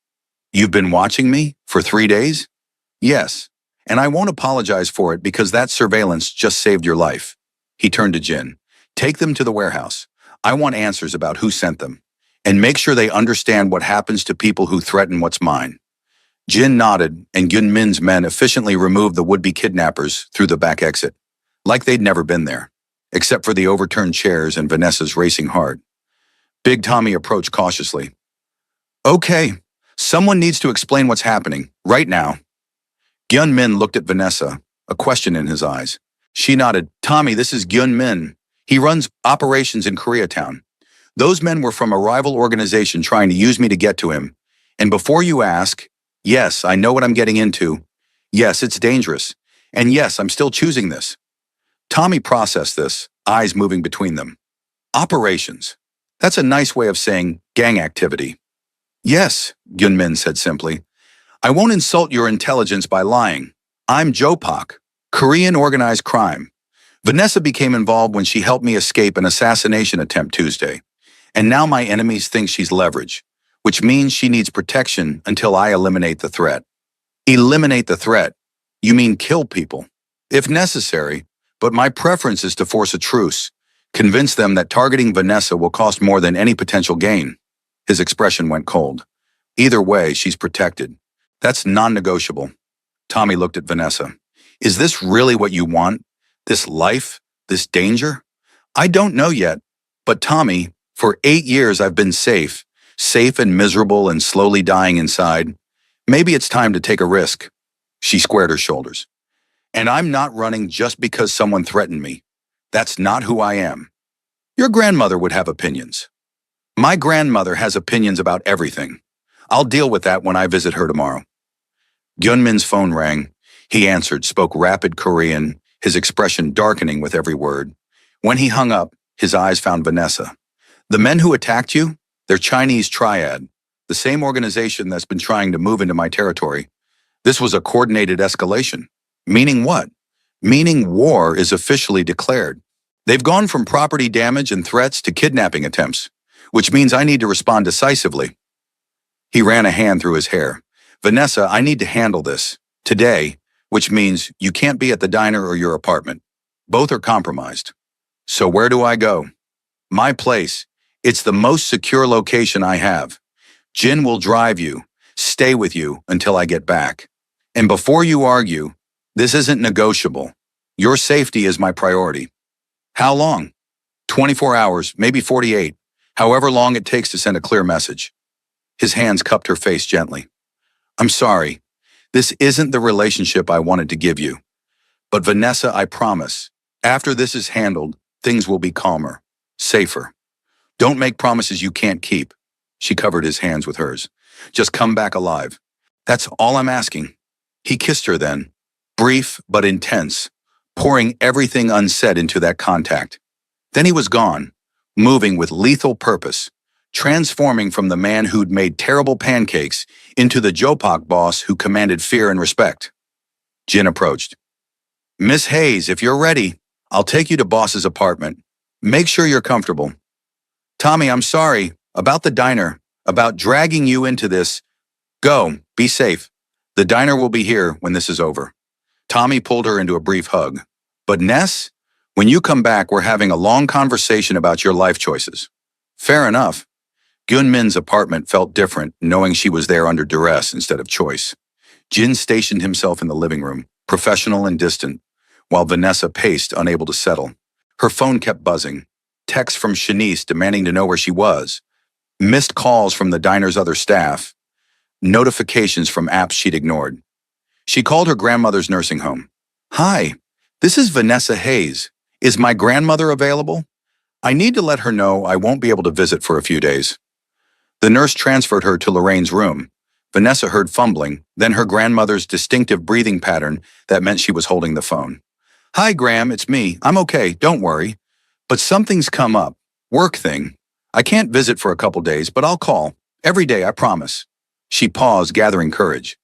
Speaker 1: You've been watching me for 3 days? Yes, and I won't apologize for it because that surveillance just saved your life. He turned to Jin. Take them to the warehouse. I want answers about who sent them. And make sure they understand what happens to people who threaten what's mine. Jin nodded, and Gyun-min's men efficiently removed the would-be kidnappers through the back exit, like they'd never been there, except for the overturned chairs and Vanessa's racing heart. Big Tommy approached cautiously. Okay, someone needs to explain what's happening, right now. Gyun-min looked at Vanessa, a question in his eyes. She nodded. Tommy, this is Gyun-min. He runs operations in Koreatown. Those men were from a rival organization trying to use me to get to him. And before you ask, yes, I know what I'm getting into. Yes, it's dangerous. And yes, I'm still choosing this. Tommy processed this, eyes moving between them. Operations. That's a nice way of saying gang activity. Yes, Gyun-min said simply. I won't insult your intelligence by lying. I'm Jopak, Korean organized crime. Vanessa became involved when she helped me escape an assassination attempt Tuesday. And now my enemies think she's leverage, which means she needs protection until I eliminate the threat. Eliminate the threat? You mean kill people? If necessary, but my preference is to force a truce, convince them that targeting Vanessa will cost more than any potential gain. His expression went cold. Either way, she's protected. That's non-negotiable. Tommy looked at Vanessa. Is this really what you want? This life? This danger? I don't know yet, but Tommy, for 8 years I've been safe, safe and miserable and slowly dying inside. Maybe it's time to take a risk. She squared her shoulders. And I'm not running just because someone threatened me. That's not who I am. Your grandmother would have opinions. My grandmother has opinions about everything. I'll deal with that when I visit her tomorrow. Gyunmin's phone rang. He answered, spoke rapid Korean, his expression darkening with every word. When he hung up, his eyes found Vanessa. The men who attacked you? They're Chinese triad, the same organization that's been trying to move into my territory. This was a coordinated escalation. Meaning what? Meaning war is officially declared. They've gone from property damage and threats to kidnapping attempts, which means I need to respond decisively. He ran a hand through his hair. Vanessa, I need to handle this. Today, which means you can't be at the diner or your apartment. Both are compromised. So where do I go? My place. It's the most secure location I have. Jin will drive you, stay with you until I get back. And before you argue, this isn't negotiable. Your safety is my priority. How long? 24 hours, maybe 48. However long it takes to send a clear message. His hands cupped her face gently. I'm sorry. This isn't the relationship I wanted to give you. But Vanessa, I promise, after this is handled, things will be calmer, safer. Don't make promises you can't keep. She covered his hands with hers. Just come back alive. That's all I'm asking. He kissed her then, brief but intense, pouring everything unsaid into that contact. Then he was gone, moving with lethal purpose, transforming from the man who'd made terrible pancakes into the Jopak boss who commanded fear and respect. Jin approached. Miss Hayes, if you're ready, I'll take you to boss's apartment. Make sure you're comfortable. Tommy, I'm sorry, about the diner, about dragging you into this. Go, be safe. The diner will be here when this is over. Tommy pulled her into a brief hug. But Ness, when you come back, we're having a long conversation about your life choices. Fair enough. Gyunmin's apartment felt different, knowing she was there under duress instead of choice. Jin stationed himself in the living room, professional and distant, while Vanessa paced, unable to settle. Her phone kept buzzing. Texts from Shanice demanding to know where she was. Missed calls from the diner's other staff. Notifications from apps she'd ignored. She called her grandmother's nursing home. Hi, this is Vanessa Hayes. Is my grandmother available? I need to let her know I won't be able to visit for a few days. The nurse transferred her to Lorraine's room. Vanessa heard fumbling, then her grandmother's distinctive breathing pattern that meant she was holding the phone. Hi, Gram, it's me. I'm okay, don't worry. But something's come up. Work thing. I can't visit for a couple days, but I'll call. Every day, I promise. She paused, gathering courage.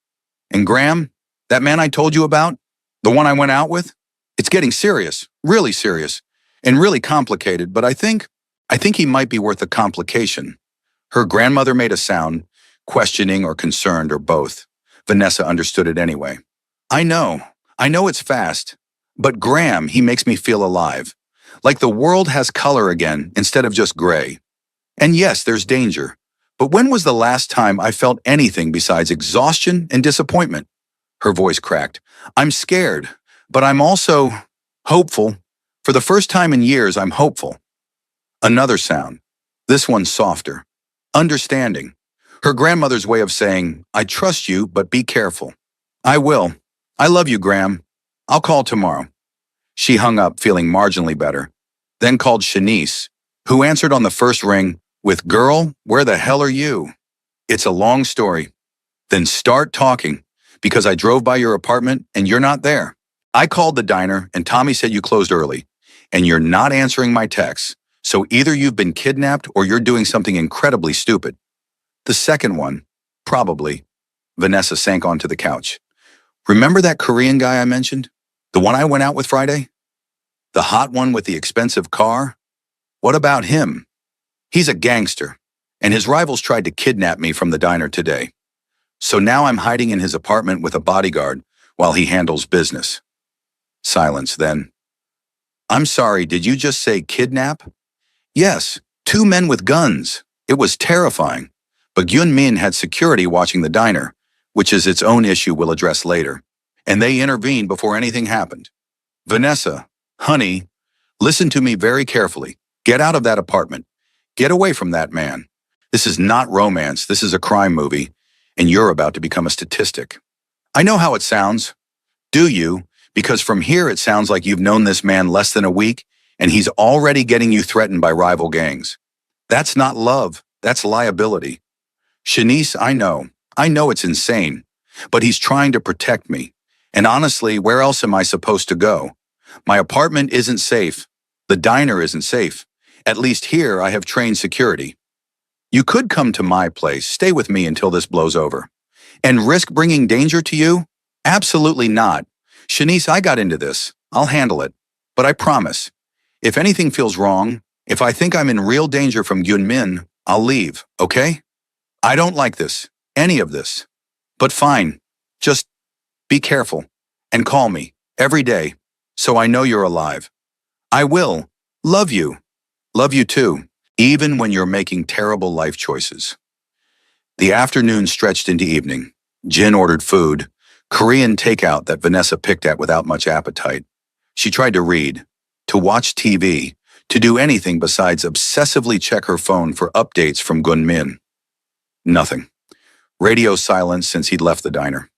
Speaker 1: And Gram, that man I told you about? The one I went out with? It's getting serious, really serious, and really complicated, but I think he might be worth a complication. Her grandmother made a sound, questioning or concerned or both. Vanessa understood it anyway. I know it's fast, but Graham, he makes me feel alive. Like the world has color again instead of just gray. And yes, there's danger. But when was the last time I felt anything besides exhaustion and disappointment? Her voice cracked. I'm scared, but I'm also hopeful. For the first time in years, I'm hopeful. Another sound. This one softer. Understanding. Her grandmother's way of saying, I trust you, but be careful. I will. I love you, Graham. I'll call tomorrow. She hung up, feeling marginally better, then called Shanice, who answered on the first ring with, Girl, where the hell are you? It's a long story. Then start talking, because I drove by your apartment and you're not there. I called the diner and Tommy said you closed early, and you're not answering my texts, so either you've been kidnapped or you're doing something incredibly stupid. The second one, probably. Vanessa sank onto the couch. Remember that Korean guy I mentioned? The one I went out with Friday? The hot one with the expensive car? What about him? He's a gangster, and his rivals tried to kidnap me from the diner today. So now I'm hiding in his apartment with a bodyguard while he handles business. Silence then. I'm sorry, did you just say kidnap? Yes, 2 men with guns. It was terrifying. But Gyun Min had security watching the diner, which is its own issue we'll address later. And they intervened before anything happened. Vanessa, honey, listen to me very carefully. Get out of that apartment. Get away from that man. This is not romance, this is a crime movie, and you're about to become a statistic. I know how it sounds. Do you? Because from here it sounds like you've known this man less than a week, and he's already getting you threatened by rival gangs. That's not love, that's liability. Shanice, I know it's insane, but he's trying to protect me. And honestly, where else am I supposed to go? My apartment isn't safe. The diner isn't safe. At least here I have trained security. You could come to my place, stay with me until this blows over. And risk bringing danger to you? Absolutely not. Shanice, I got into this. I'll handle it. But I promise, if anything feels wrong, if I think I'm in real danger from Gyunmin, I'll leave, okay? I don't like this, any of this. But fine, just be careful and call me every day so I know you're alive. I will. Love you. Love you too, even when you're making terrible life choices. The afternoon stretched into evening. Jin ordered food, Korean takeout that Vanessa picked at without much appetite. She tried to read, to watch TV, to do anything besides obsessively check her phone for updates from Gunmin. Nothing. Radio silence since he'd left the diner.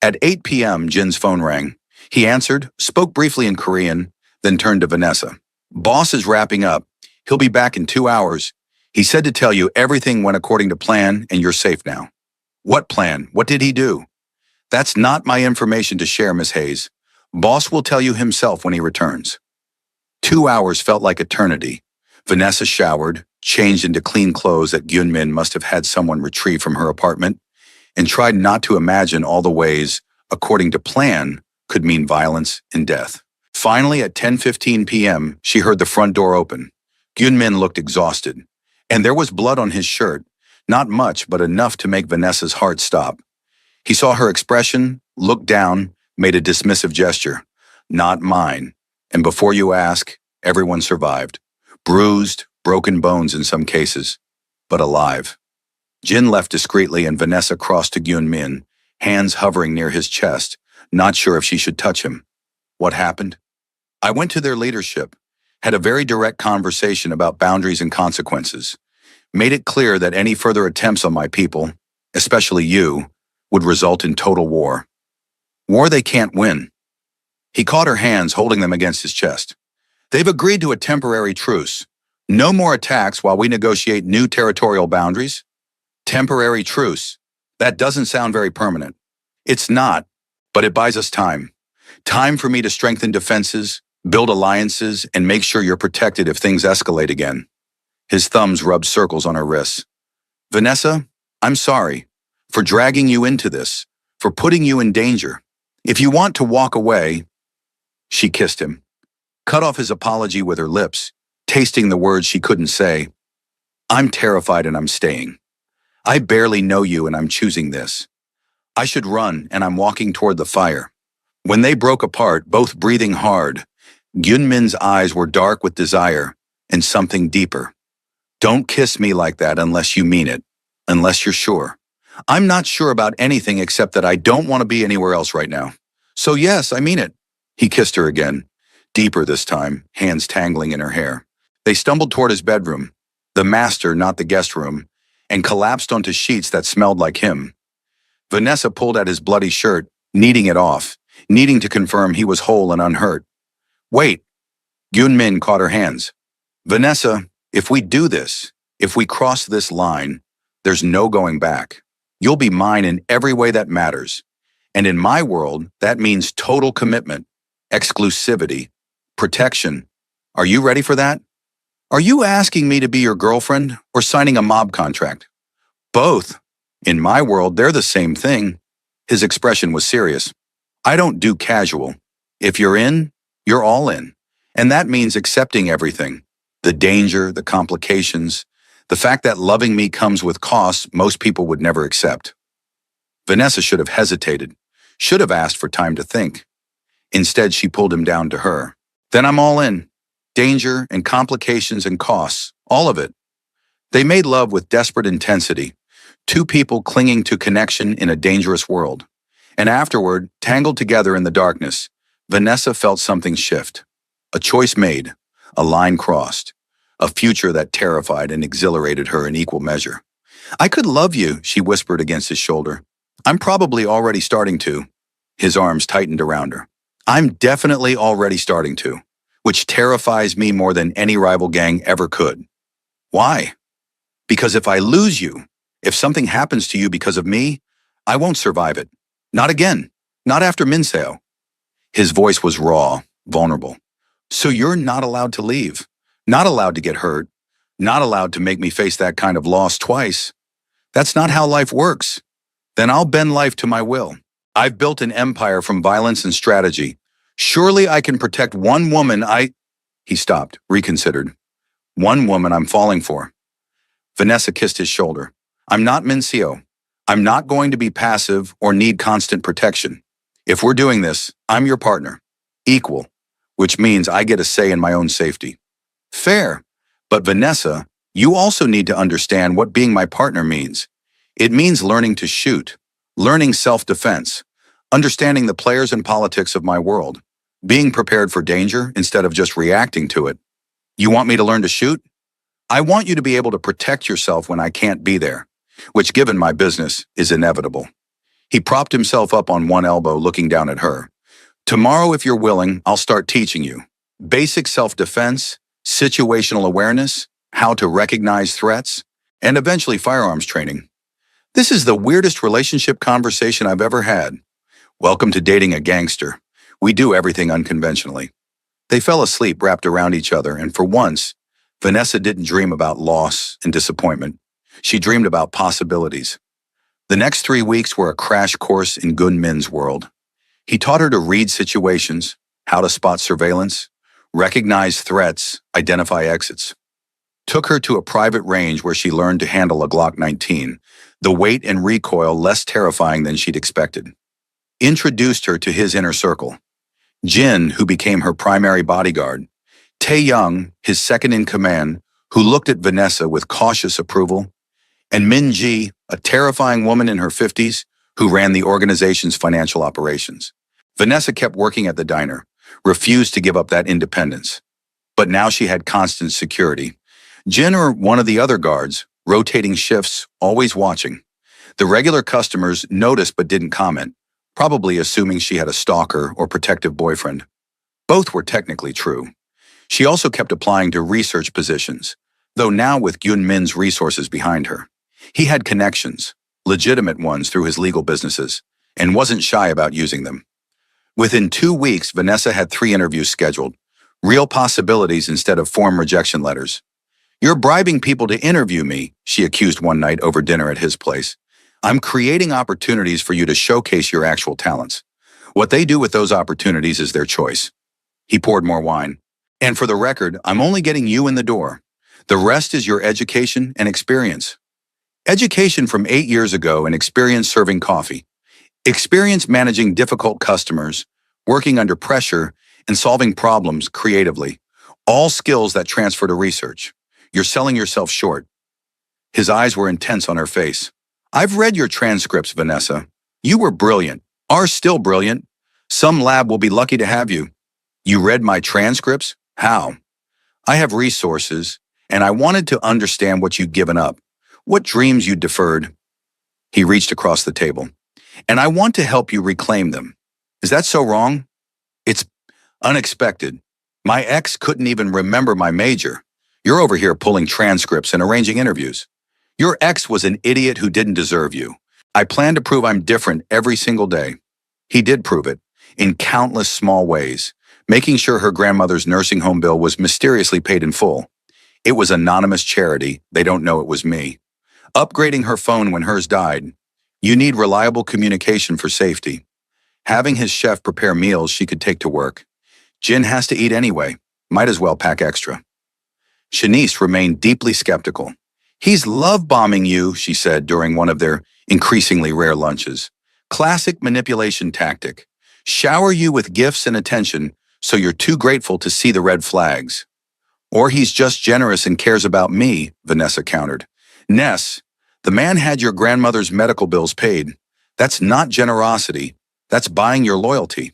Speaker 1: At 8 p.m., Jin's phone rang. He answered, spoke briefly in Korean, then turned to Vanessa. Boss is wrapping up. He'll be back in 2 hours. He said to tell you everything went according to plan and you're safe now. What plan? What did he do? That's not my information to share, Miss Hayes. Boss will tell you himself when he returns. 2 hours felt like eternity. Vanessa showered, changed into clean clothes that Gyunmin must have had someone retrieve from her apartment, and tried not to imagine all the ways, according to plan, could mean violence and death. Finally, at 10:15 p.m., she heard the front door open. Gyunmin looked exhausted, and there was blood on his shirt, not much but enough to make Vanessa's heart stop. He saw her expression, looked down, made a dismissive gesture. Not mine. And before you ask, everyone survived. Bruised, broken bones in some cases, but alive. Jin left discreetly and Vanessa crossed to Gyunmin, hands hovering near his chest, not sure if she should touch him. What happened? I went to their leadership, had a very direct conversation about boundaries and consequences, made it clear that any further attempts on my people, especially you, would result in total war. War they can't win. He caught her hands, holding them against his chest. They've agreed to a temporary truce. No more attacks while we negotiate new territorial boundaries. Temporary truce. That doesn't sound very permanent. It's not, but it buys us time. Time for me to strengthen defenses, build alliances, and make sure you're protected if things escalate again. His thumbs rubbed circles on her wrists. Vanessa, I'm sorry for dragging you into this, for putting you in danger. If you want to walk away, she kissed him, cut off his apology with her lips, tasting the words she couldn't say. I'm terrified and I'm staying. I barely know you and I'm choosing this. I should run and I'm walking toward the fire. When they broke apart, both breathing hard, Gyunmin's eyes were dark with desire and something deeper. Don't kiss me like that unless you mean it, unless you're sure. I'm not sure about anything except that I don't want to be anywhere else right now. So yes, I mean it. He kissed her again, deeper this time, hands tangling in her hair. They stumbled toward his bedroom, the master, not the guest room, and collapsed onto sheets that smelled like him. Vanessa pulled at his bloody shirt, kneading it off, needing to confirm he was whole and unhurt. Wait. Gyunmin caught her hands. Vanessa, if we do this, if we cross this line, there's no going back. You'll be mine in every way that matters. And in my world, that means total commitment, exclusivity, protection. Are you ready for that? Are you asking me to be your girlfriend or signing a mob contract? Both. In my world, they're the same thing. His expression was serious. I don't do casual. If you're in, you're all in. And that means accepting everything. The danger, the complications, the fact that loving me comes with costs most people would never accept. Vanessa should have hesitated, should have asked for time to think. Instead, she pulled him down to her. Then I'm all in. Danger and complications and costs, all of it. They made love with desperate intensity, two people clinging to connection in a dangerous world. And afterward, tangled together in the darkness, Vanessa felt something shift. A choice made, a line crossed. a future that terrified and exhilarated her in equal measure. I could love you, she whispered against his shoulder. I'm probably already starting to. His arms tightened around her. I'm definitely already starting to, which terrifies me more than any rival gang ever could. Why? Because if I lose you, if something happens to you because of me, I won't survive it. Not again. Not after Minseo. His voice was raw, vulnerable. So you're not allowed to leave. Not allowed to get hurt. Not allowed to make me face that kind of loss twice. That's not how life works. Then I'll bend life to my will. I've built an empire from violence and strategy. Surely I can protect one woman He stopped, reconsidered. One woman I'm falling for. Vanessa kissed his shoulder. I'm not Minseo. I'm not going to be passive or need constant protection. If we're doing this, I'm your partner. Equal. Which means I get a say in my own safety. Fair. But Vanessa, you also need to understand what being my partner means. It means learning to shoot, learning self-defense, understanding the players and politics of my world, being prepared for danger instead of just reacting to it. You want me to learn to shoot? I want you to be able to protect yourself when I can't be there, which, given my business, is inevitable. He propped himself up on one elbow, looking down at her. Tomorrow, if you're willing, I'll start teaching you. Basic self-defense, situational awareness, how to recognize threats, and eventually firearms training. This is the weirdest relationship conversation I've ever had. Welcome to dating a gangster. We do everything unconventionally. They fell asleep wrapped around each other, and for once, Vanessa didn't dream about loss and disappointment. She dreamed about possibilities. The next 3 weeks were a crash course in Gun Min's world. He taught her to read situations, how to spot surveillance, recognize threats, identify exits. Took her to a private range where she learned to handle a Glock 19, the weight and recoil less terrifying than she'd expected. Introduced her to his inner circle. Jin, who became her primary bodyguard. Tae-young, his second-in-command, who looked at Vanessa with cautious approval. And Min-ji, a terrifying woman in her 50s, who ran the organization's financial operations. Vanessa kept working at the diner, refused to give up that independence. But now she had constant security. Jin or one of the other guards, rotating shifts, always watching. The regular customers noticed but didn't comment, probably assuming she had a stalker or protective boyfriend. Both were technically true. She also kept applying to research positions, though now with Gun Min's resources behind her. He had connections, legitimate ones through his legal businesses, and wasn't shy about using them. Within 2 weeks, Vanessa had 3 interviews scheduled, real possibilities instead of form rejection letters. You're bribing people to interview me, she accused one night over dinner at his place. I'm creating opportunities for you to showcase your actual talents. What they do with those opportunities is their choice. He poured more wine. And for the record, I'm only getting you in the door. The rest is your education and experience. Education from 8 years ago and experience serving coffee. Experience managing difficult customers, working under pressure, and solving problems creatively. All skills that transfer to research. You're selling yourself short. His eyes were intense on her face. I've read your transcripts, Vanessa. You were brilliant, are still brilliant. Some lab will be lucky to have you. You read my transcripts? How? I have resources, and I wanted to understand what you'd given up, what dreams you deferred. He reached across the table. And I want to help you reclaim them. Is that so wrong? It's unexpected. My ex couldn't even remember my major. You're over here pulling transcripts and arranging interviews. Your ex was an idiot who didn't deserve you. I plan to prove I'm different every single day. He did prove it, in countless small ways, making sure her grandmother's nursing home bill was mysteriously paid in full. It was anonymous charity. They don't know it was me. Upgrading her phone when hers died. You need reliable communication for safety. Having his chef prepare meals she could take to work. Jin has to eat anyway. Might as well pack extra. Shanice remained deeply skeptical. He's love-bombing you, she said during one of their increasingly rare lunches. Classic manipulation tactic. Shower you with gifts and attention so you're too grateful to see the red flags. Or he's just generous and cares about me, Vanessa countered. Ness, the man had your grandmother's medical bills paid. That's not generosity. That's buying your loyalty.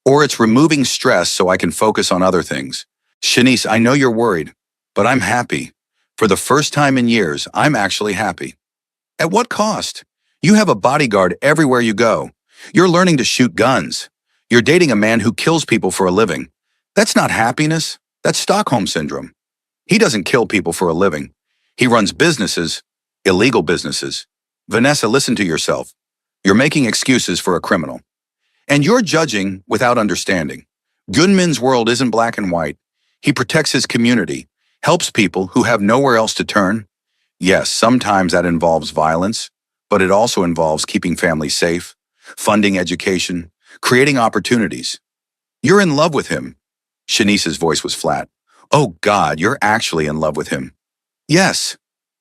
Speaker 1: Or it's removing stress so I can focus on other things. Shanice, I know you're worried. But I'm happy. For the first time in years, I'm actually happy. At what cost? You have a bodyguard everywhere you go. You're learning to shoot guns. You're dating a man who kills people for a living. That's not happiness. That's Stockholm Syndrome. He doesn't kill people for a living. He runs businesses, illegal businesses. Vanessa, listen to yourself. You're making excuses for a criminal. And you're judging without understanding. Gunmin's world isn't black and white. He protects his community, helps people who have nowhere else to turn. Yes, sometimes that involves violence, but it also involves keeping families safe, funding education, creating opportunities. You're in love with him. Shanice's voice was flat. Oh God, you're actually in love with him. Yes.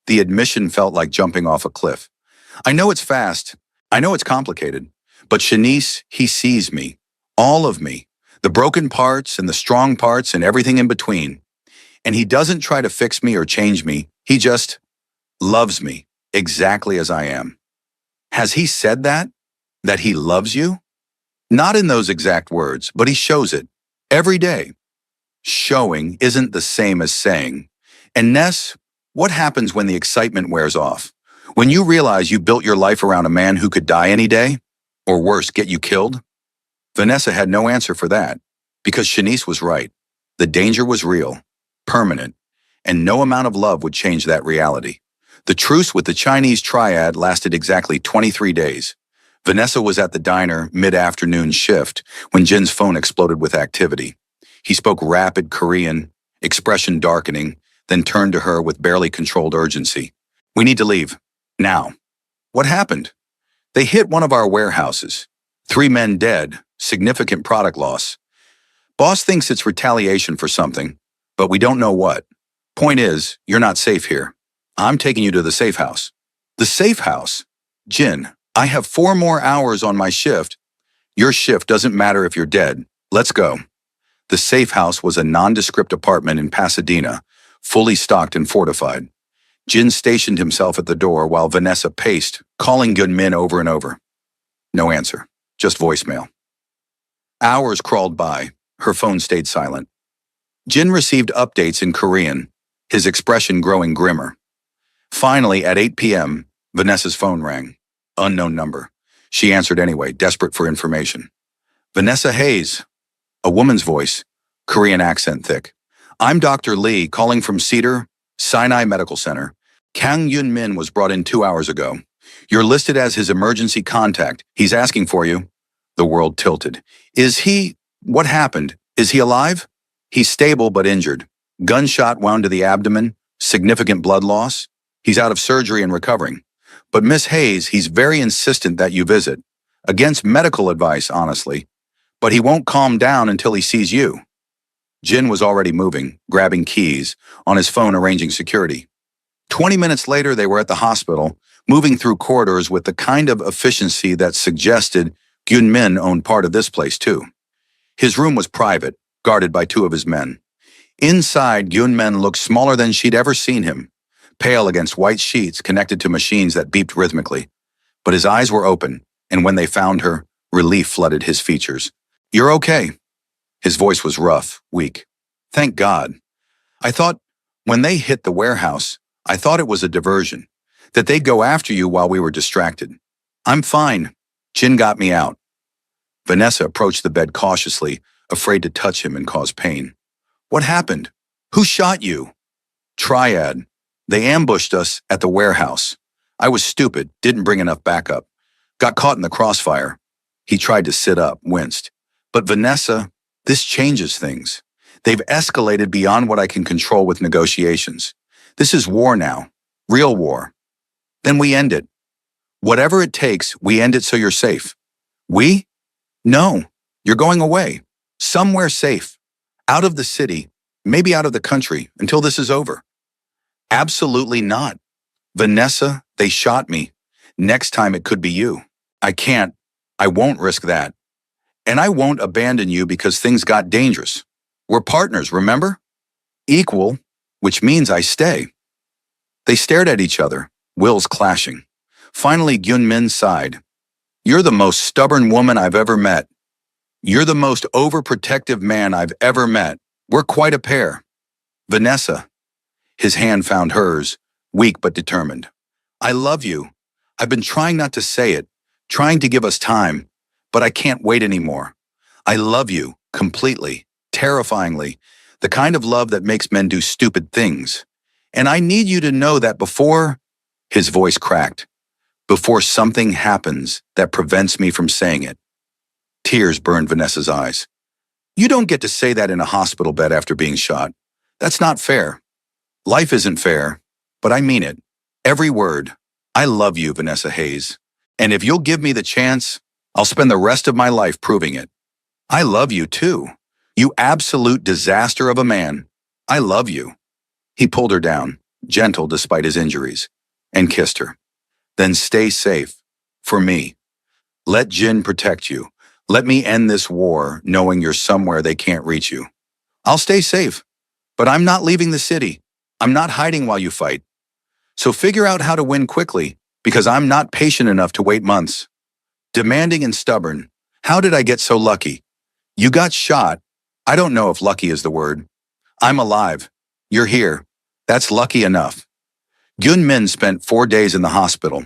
Speaker 1: The admission felt like jumping off a cliff. I know it's fast. I know it's complicated. But Shanice, he sees me. All of me. The broken parts and the strong parts and everything in between. And he doesn't try to fix me or change me. He just loves me exactly as I am. Has he said that? That he loves you? Not in those exact words, but he shows it. Every day. Showing isn't the same as saying. And Ness, what happens when the excitement wears off? When you realize you built your life around a man who could die any day? Or worse, get you killed? Vanessa had no answer for that, because Shanice was right. The danger was real, permanent, and no amount of love would change that reality. The truce with the Chinese triad lasted exactly 23 days. Vanessa was at the diner mid-afternoon shift when Jin's phone exploded with activity. He spoke rapid Korean, expression darkening, then turned to her with barely controlled urgency. We need to leave. Now. What happened? They hit one of our warehouses. 3 men dead, significant product loss. Boss thinks it's retaliation for something, but we don't know what. Point is, you're not safe here. I'm taking you to the safe house. The safe house? Jin, I have 4 more hours on my shift. Your shift doesn't matter if you're dead. Let's go. The safe house was a nondescript apartment in Pasadena, fully stocked and fortified. Jin stationed himself at the door while Vanessa paced, calling Gunmin over and over. No answer, just voicemail. Hours crawled by. Her phone stayed silent. Jin received updates in Korean, his expression growing grimmer. Finally, at 8 p.m., Vanessa's phone rang. Unknown number. She answered anyway, desperate for information. Vanessa Hayes. A woman's voice, Korean accent thick. I'm Dr. Lee, calling from Cedar Sinai Medical Center. Kang Yun-min was brought in 2 hours ago. You're listed as his emergency contact. He's asking for you. The world tilted. Is he... What happened? Is he alive? He's stable but injured. Gunshot wound to the abdomen, significant blood loss. He's out of surgery and recovering. But Miss Hayes, he's very insistent that you visit. Against medical advice, honestly. But he won't calm down until he sees you. Jin was already moving, grabbing keys, on his phone arranging security. 20 minutes later, they were at the hospital, moving through corridors with the kind of efficiency that suggested Gunmin owned part of this place too. His room was private, guarded by 2 of his men. Inside, Gunmin looked smaller than she'd ever seen him, pale against white sheets connected to machines that beeped rhythmically. But his eyes were open, and when they found her, relief flooded his features. You're okay. His voice was rough, weak. Thank God. I thought, when they hit the warehouse, I thought it was a diversion, that they'd go after you while we were distracted. I'm fine. Jin got me out. Vanessa approached the bed cautiously, afraid to touch him and cause pain. What happened? Who shot you? Triad. They ambushed us at the warehouse. I was stupid, didn't bring enough backup. Got caught in the crossfire. He tried to sit up, winced. But Vanessa, this changes things. They've escalated beyond what I can control with negotiations. This is war now. Real war. Then we end it. Whatever it takes, we end it so you're safe. We? No. You're going away. Somewhere safe. Out of the city. Maybe out of the country until this is over. Absolutely not. Vanessa, they shot me. Next time it could be you. I can't. I won't risk that. And I won't abandon you because things got dangerous. We're partners, remember? Equal, which means I stay. They stared at each other, wills clashing. Finally, Gyunmin sighed. You're the most stubborn woman I've ever met. You're the most overprotective man I've ever met. We're quite a pair. Vanessa, His hand found hers, weak but determined. I love you. I've been trying not to say it, trying to give us time, but I can't wait anymore. I love you, completely, terrifyingly, the kind of love that makes men do stupid things. And I need you to know that before, his voice cracked, before something happens that prevents me from saying it. Tears burned Vanessa's eyes. You don't get to say that in a hospital bed after being shot. That's not fair. Life isn't fair, but I mean it. Every word. I love you, Vanessa Hayes. And if you'll give me the chance, I'll spend the rest of my life proving it. I love you too. You absolute disaster of a man. I love you. He pulled her down, gentle despite his injuries, and kissed her. Then stay safe. For me. Let Jin protect you. Let me end this war knowing you're somewhere they can't reach you. I'll stay safe, but I'm not leaving the city. I'm not hiding while you fight. So figure out how to win quickly, because I'm not patient enough to wait months. Demanding and stubborn. How did I get so lucky? You got shot. I don't know if lucky is the word. I'm alive. You're here. That's lucky enough. Gyun-min spent 4 days in the hospital.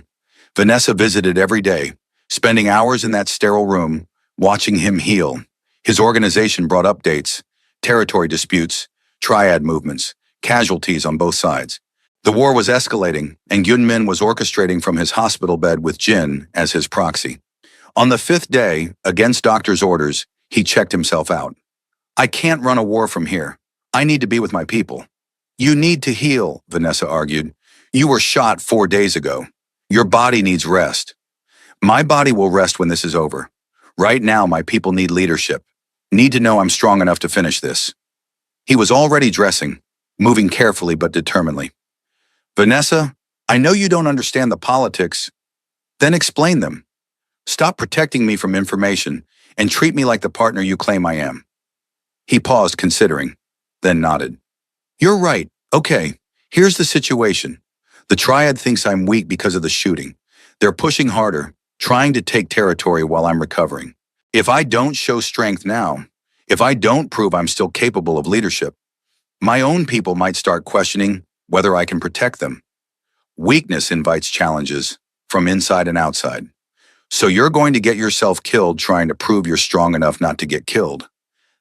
Speaker 1: Vanessa visited every day, spending hours in that sterile room, watching him heal. His organization brought updates, territory disputes, triad movements, casualties on both sides. The war was escalating, and Gyun-min was orchestrating from his hospital bed with Jin as his proxy. On the 5th day, against doctor's orders, he checked himself out. I can't run a war from here. I need to be with my people. You need to heal, Vanessa argued. You were shot 4 days ago. Your body needs rest. My body will rest when this is over. Right now, my people need leadership. Need to know I'm strong enough to finish this. He was already dressing, moving carefully but determinedly. Vanessa, I know you don't understand the politics. Then explain them. Stop protecting me from information and treat me like the partner you claim I am. He paused, considering, then nodded. You're right. Okay, here's the situation. The Triad thinks I'm weak because of the shooting. They're pushing harder, trying to take territory while I'm recovering. If I don't show strength now, if I don't prove I'm still capable of leadership, my own people might start questioning whether I can protect them. Weakness invites challenges from inside and outside. So you're going to get yourself killed trying to prove you're strong enough not to get killed.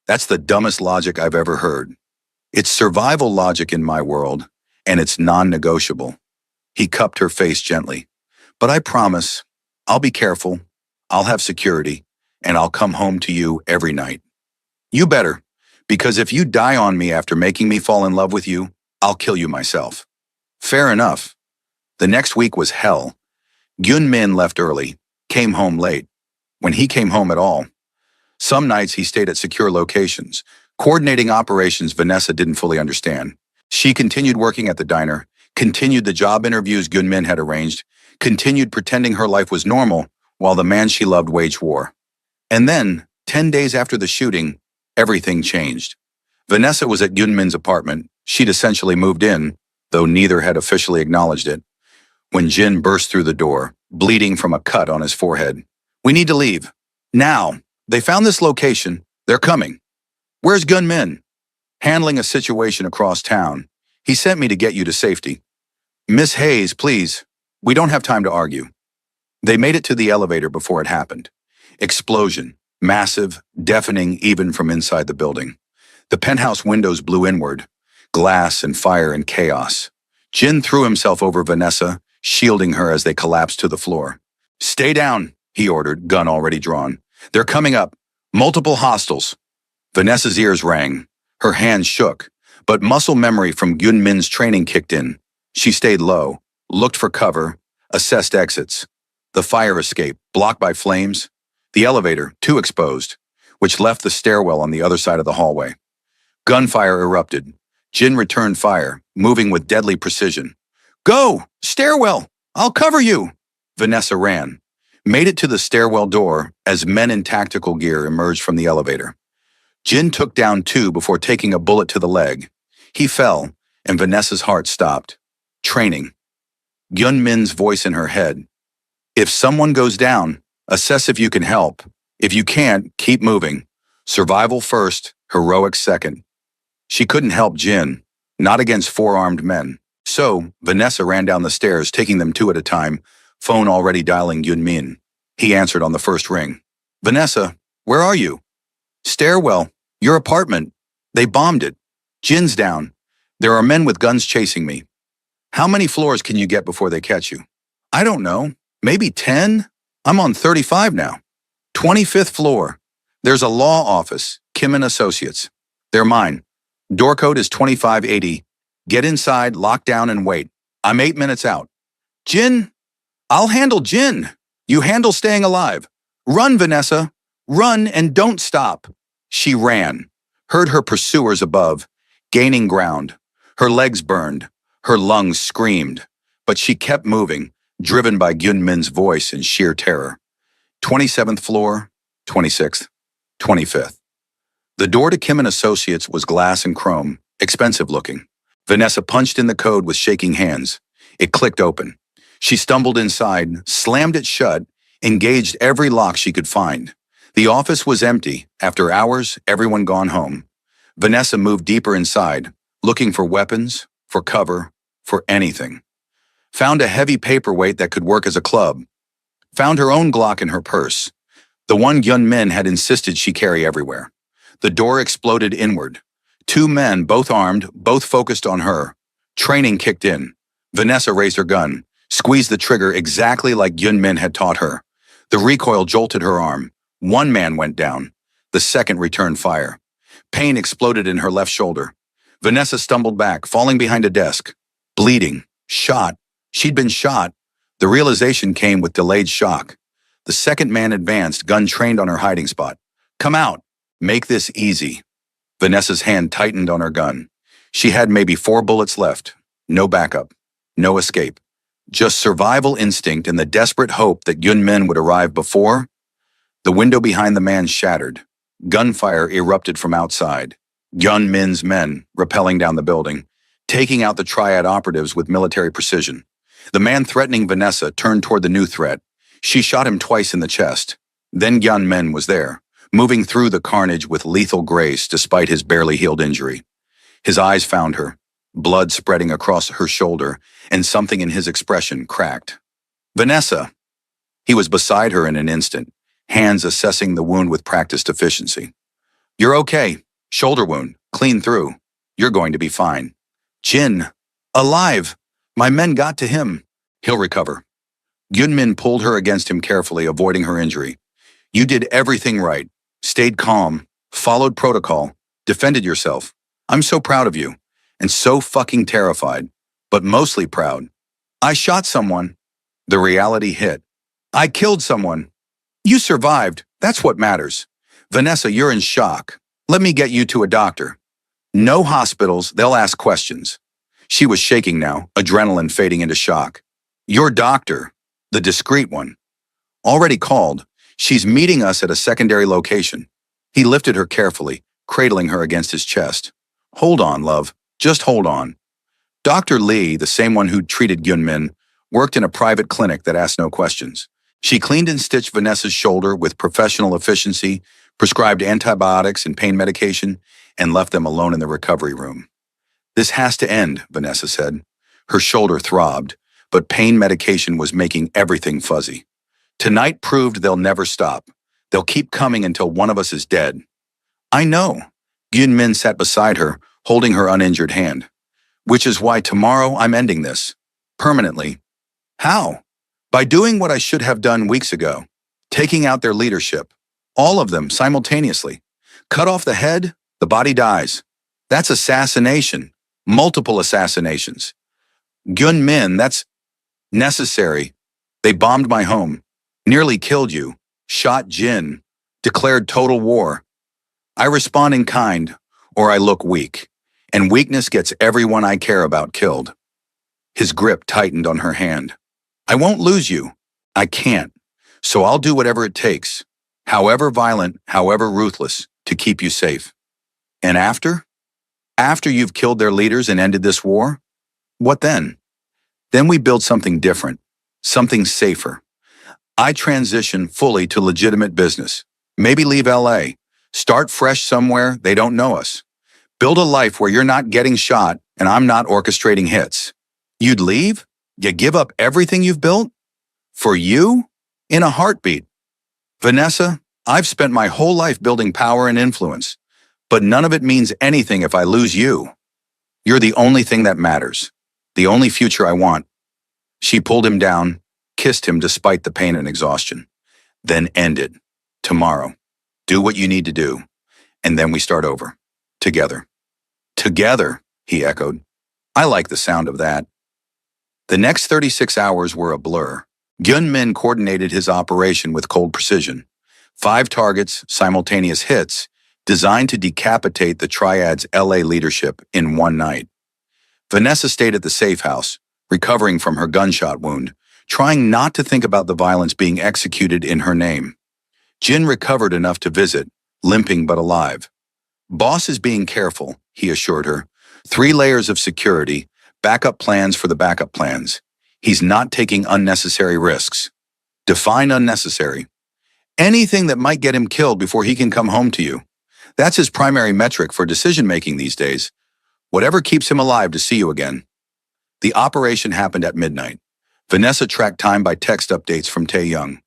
Speaker 1: That's the dumbest logic I've ever heard. It's survival logic in my world, and it's non-negotiable. He cupped her face gently. But I promise, I'll be careful, I'll have security, and I'll come home to you every night. You better, because if you die on me after making me fall in love with you, I'll kill you myself. Fair enough. The next week was hell. Gyun-min left early, came home late. When he came home at all. Some nights he stayed at secure locations, coordinating operations Vanessa didn't fully understand. She continued working at the diner, continued the job interviews Gyun-min had arranged, continued pretending her life was normal while the man she loved waged war. And then, 10 days after the shooting, everything changed. Vanessa was at Gyun-min's apartment. She'd essentially moved in, though neither had officially acknowledged it, when Jin burst through the door, bleeding from a cut on his forehead. We need to leave. Now. They found this location. They're coming. Where's Gyun-min? Handling a situation across town. He sent me to get you to safety. Miss Hayes, please. We don't have time to argue. They made it to the elevator before it happened. Explosion. Massive, deafening even from inside the building. The penthouse windows blew inward. Glass and fire and chaos. Jin threw himself over Vanessa, shielding her as they collapsed to the floor. Stay down, he ordered, gun already drawn. They're coming up. Multiple hostiles. Vanessa's ears rang. Her hands shook. But muscle memory from Gyun-min's training kicked in. She stayed low, looked for cover, assessed exits. The fire escape, blocked by flames. The elevator, too exposed, which left the stairwell on the other side of the hallway. Gunfire erupted. Jin returned fire, moving with deadly precision. Go! Stairwell! I'll cover you! Vanessa ran. Made it to the stairwell door as men in tactical gear emerged from the elevator. Jin took down 2 before taking a bullet to the leg. He fell, and Vanessa's heart stopped. Training. Gyun-min's voice in her head. If someone goes down, assess if you can help. If you can't, keep moving. Survival first, heroics second. She couldn't help Jin, Not against four armed men. So, Vanessa ran down the stairs, taking them two at a time, phone already dialing Yunmin. He answered on the first ring. Vanessa, where are you? Stairwell. Your apartment. They bombed it. Jin's down. There are men with guns chasing me. How many floors can you get before they catch you? I don't know. Maybe 10? I'm on 35 now. 25th floor. There's a law office, Kim and Associates. They're mine. Door code is 2580. Get inside, lock down, and wait. I'm 8 minutes out. Jin? I'll handle Jin. You handle staying alive. Run, Vanessa. Run and don't stop. She ran, heard her pursuers above, gaining ground. Her legs burned. Her lungs screamed. But she kept moving, driven by Gyunmin's voice in sheer terror. 27th floor, 26th, 25th. The door to Kim and Associates was glass and chrome, expensive looking. Vanessa punched in the code with shaking hands. It clicked open. She stumbled inside, slammed it shut, engaged every lock she could find. The office was empty. After hours, everyone gone home. Vanessa moved deeper inside, looking for weapons, for cover, for anything. Found a heavy paperweight that could work as a club. Found her own Glock in her purse, the one Yunmin had insisted she carry everywhere. The door exploded inward. Two men, both armed, both focused on her. Training kicked in. Vanessa raised her gun, squeezed the trigger exactly like Yunmin had taught her. The recoil jolted her arm. One man went down. The second returned fire. Pain exploded in her left shoulder. Vanessa stumbled back, falling behind a desk. Bleeding. Shot. She'd been shot. The realization came with delayed shock. The second man advanced, gun trained on her hiding spot. Come out. Make this easy. Vanessa's hand tightened on her gun. She had maybe 4 bullets left. No backup. No escape. Just survival instinct and the desperate hope that Yunmin would arrive before. The window behind the man shattered. Gunfire erupted from outside. Yunmin's men rappelling down the building, taking out the triad operatives with military precision. The man threatening Vanessa turned toward the new threat. She shot him twice in the chest. Then Yunmin was there, moving through the carnage with lethal grace despite his barely healed injury. His eyes found her, blood spreading across her shoulder, and something in his expression cracked. Vanessa! He was beside her in an instant, hands assessing the wound with practiced efficiency. You're okay. Shoulder wound, clean through. You're going to be fine. Jin! Alive! My men got to him. He'll recover. Yunmin pulled her against him carefully, avoiding her injury. You did everything right. Stayed calm, followed protocol, defended yourself. I'm so proud of you, and so fucking terrified, but mostly proud. I shot someone. The reality hit. I killed someone. You survived. That's what matters. Vanessa, you're in shock. Let me get you to a doctor. No hospitals, they'll ask questions. She was shaking now, adrenaline fading into shock. Your doctor, the discreet one. Already called. She's meeting us at a secondary location. He lifted her carefully, cradling her against his chest. Hold on, love. Just hold on. Dr. Lee, the same one who'd treated Yunmin, worked in a private clinic that asked no questions. She cleaned and stitched Vanessa's shoulder with professional efficiency, prescribed antibiotics and pain medication, and left them alone in the recovery room. This has to end, Vanessa said. Her shoulder throbbed, but pain medication was making everything fuzzy. Tonight proved they'll never stop. They'll keep coming until one of us is dead. I know. Yunmin sat beside her, holding her uninjured hand. Which is why tomorrow I'm ending this. Permanently. How? By doing what I should have done weeks ago. Taking out their leadership. All of them simultaneously. Cut off the head, the body dies. That's assassination. Multiple assassinations. Yunmin, that's necessary. They bombed my home. Nearly killed you. Shot Jin. Declared total war. I respond in kind, or I look weak. And weakness gets everyone I care about killed. His grip tightened on her hand. I won't lose you. I can't. So I'll do whatever it takes, however violent, however ruthless, to keep you safe. And after? After you've killed their leaders and ended this war? What then? Then we build something different, something safer. I transition fully to legitimate business. Maybe leave LA. Start fresh somewhere they don't know us. Build a life where you're not getting shot and I'm not orchestrating hits. You'd leave? You give up everything you've built? For you? In a heartbeat. Vanessa, I've spent my whole life building power and influence, but none of it means anything if I lose you. You're the only thing that matters, the only future I want. She pulled him down, kissed him despite the pain and exhaustion. Then end it. Tomorrow. Do what you need to do. And then we start over. Together. Together, he echoed. I like the sound of that. The next 36 hours were a blur. Gyun-min coordinated his operation with cold precision. 5 targets, simultaneous hits, designed to decapitate the Triad's LA leadership in one night. Vanessa stayed at the safe house, recovering from her gunshot wound, trying not to think about the violence being executed in her name. Jin recovered enough to visit, limping but alive. Boss is being careful, he assured her. 3 layers of security, backup plans for the backup plans. He's not taking unnecessary risks. Define unnecessary. Anything that might get him killed before he can come home to you. That's his primary metric for decision-making these days. Whatever keeps him alive to see you again. The operation happened at midnight. Vanessa tracked time by text updates from Tae-young.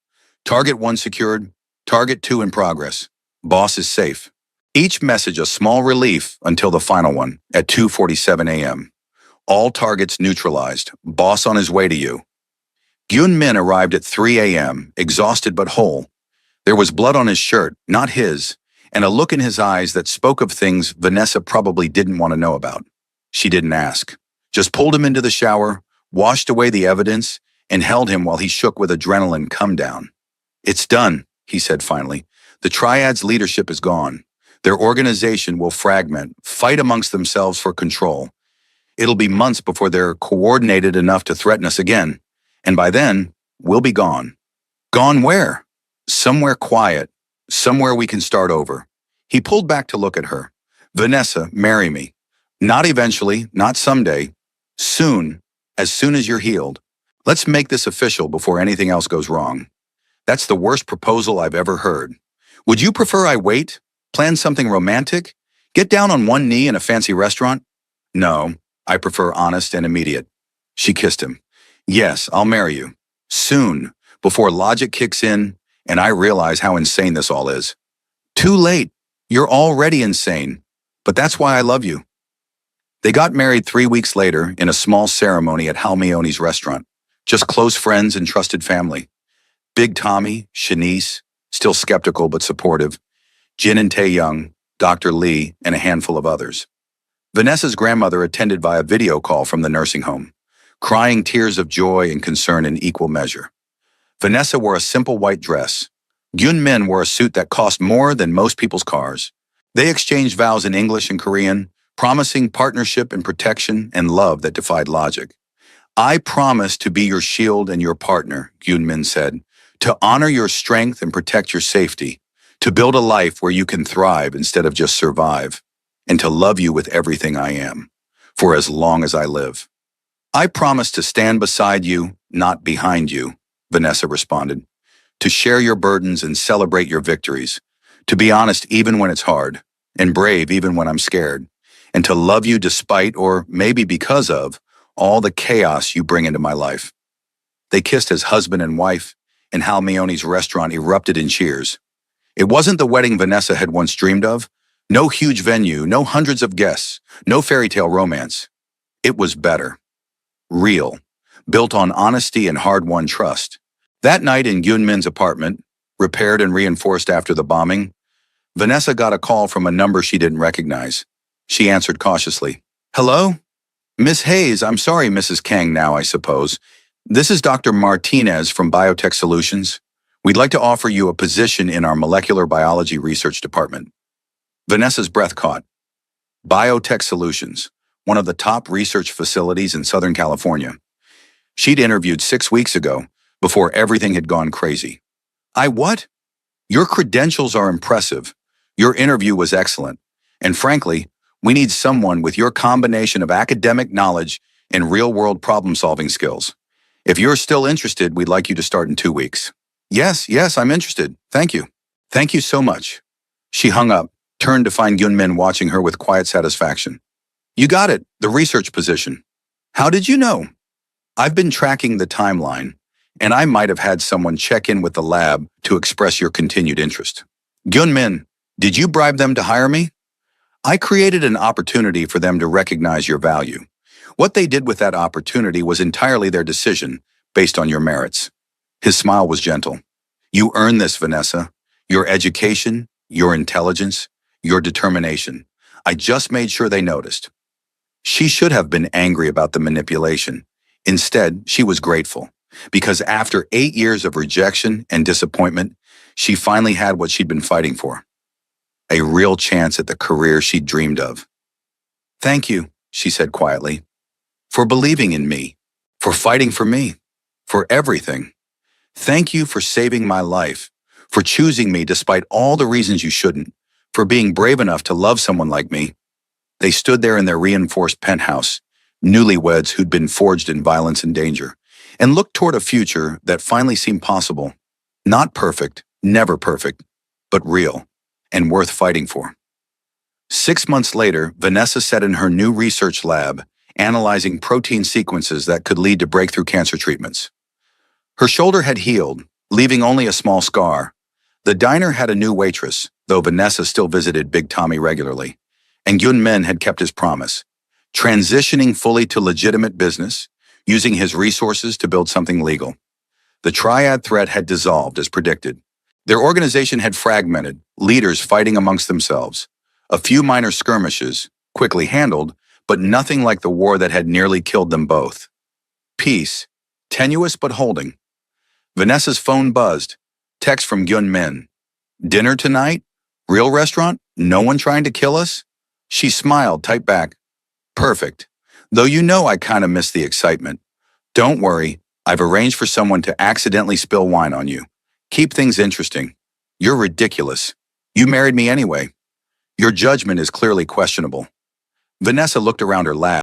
Speaker 1: Target 1 secured, Target 2 in progress. Boss is safe. Each message a small relief until the final one at 2:47 a.m. All targets neutralized. Boss on his way to you. Gyun-min arrived at 3 a.m., exhausted but whole. There was blood on his shirt, not his, and a look in his eyes that spoke of things Vanessa probably didn't want to know about. She didn't ask. Just pulled him into the shower, washed away the evidence, and held him while he shook with adrenaline come down. It's done, he said finally. The Triad's leadership is gone. Their organization will fragment, fight amongst themselves for control. It'll be months before they're coordinated enough to threaten us again. And by then, we'll be gone. Gone where? Somewhere quiet. Somewhere we can start over. He pulled back to look at her. Vanessa, marry me. Not eventually, not someday. Soon as you're healed. Let's make this official before anything else goes wrong. That's the worst proposal I've ever heard. Would you prefer I wait? Plan something romantic? Get down on one knee in a fancy restaurant? No, I prefer honest and immediate. She kissed him. Yes, I'll marry you. Soon, before logic kicks in and I realize how insane this all is. Too late. You're already insane. But that's why I love you. They got married 3 weeks later in a small ceremony at Halmioni's restaurant. Just close friends and trusted family. Big Tommy, Shanice, still skeptical but supportive, Jin and Tae-young, Dr. Lee, and a handful of others. Vanessa's grandmother attended via video call from the nursing home, crying tears of joy and concern in equal measure. Vanessa wore a simple white dress. Gyun-min wore a suit that cost more than most people's cars. They exchanged vows in English and Korean, promising partnership and protection and love that defied logic. I promise to be your shield and your partner, Gyun-min said, to honor your strength and protect your safety, to build a life where you can thrive instead of just survive, and to love you with everything I am, for as long as I live. I promise to stand beside you, not behind you, Vanessa responded, to share your burdens and celebrate your victories, to be honest even when it's hard, and brave even when I'm scared, and to love you despite, or maybe because of, all the chaos you bring into my life. They kissed as husband and wife, and Halmioni's restaurant erupted in cheers. It wasn't the wedding Vanessa had once dreamed of. No huge venue, no hundreds of guests, no fairy tale romance. It was better. Real. Built on honesty and hard-won trust. That night in Gyun-min's apartment, repaired and reinforced after the bombing, Vanessa got a call from a number she didn't recognize. She answered cautiously. Hello? Miss Hayes, I'm sorry, Mrs. Kang now, I suppose. This is Dr. Martinez from Biotech Solutions. We'd like to offer you a position in our molecular biology research department. Vanessa's breath caught. Biotech Solutions, one of the top research facilities in Southern California. She'd interviewed 6 weeks ago, before everything had gone crazy. What? Your credentials are impressive. Your interview was excellent. And frankly, we need someone with your combination of academic knowledge and real-world problem-solving skills. If you're still interested, we'd like you to start in 2 weeks. Yes, I'm interested. Thank you. Thank you so much. She hung up, turned to find Gyun-min watching her with quiet satisfaction. You got it, the research position. How did you know? I've been tracking the timeline, and I might have had someone check in with the lab to express your continued interest. Gyun-min, did you bribe them to hire me? I created an opportunity for them to recognize your value. What they did with that opportunity was entirely their decision, based on your merits. His smile was gentle. You earned this, Vanessa. Your education, your intelligence, your determination. I just made sure they noticed. She should have been angry about the manipulation. Instead, she was grateful, because after 8 years of rejection and disappointment, she finally had what she'd been fighting for. A real chance at the career she'd dreamed of. Thank you, she said quietly, for believing in me, for fighting for me, for everything. Thank you for saving my life, for choosing me despite all the reasons you shouldn't, for being brave enough to love someone like me. They stood there in their reinforced penthouse, newlyweds who'd been forged in violence and danger, and looked toward a future that finally seemed possible. Not perfect, never perfect, but real, and worth fighting for. 6 months later, Vanessa sat in her new research lab, analyzing protein sequences that could lead to breakthrough cancer treatments. Her shoulder had healed, leaving only a small scar. The diner had a new waitress, though Vanessa still visited Big Tommy regularly, and Gyun-min had kept his promise, transitioning fully to legitimate business, using his resources to build something legal. The triad threat had dissolved as predicted. Their organization had fragmented, leaders fighting amongst themselves. A few minor skirmishes, quickly handled, but nothing like the war that had nearly killed them both. Peace, tenuous but holding. Vanessa's phone buzzed. Text from Gyun-min. Dinner tonight? Real restaurant? No one trying to kill us? She smiled, typed back. Perfect. Though you know I kind of miss the excitement. Don't worry, I've arranged for someone to accidentally spill wine on you. Keep things interesting. You're ridiculous. You married me anyway. Your judgment is clearly questionable. Vanessa looked around her lab.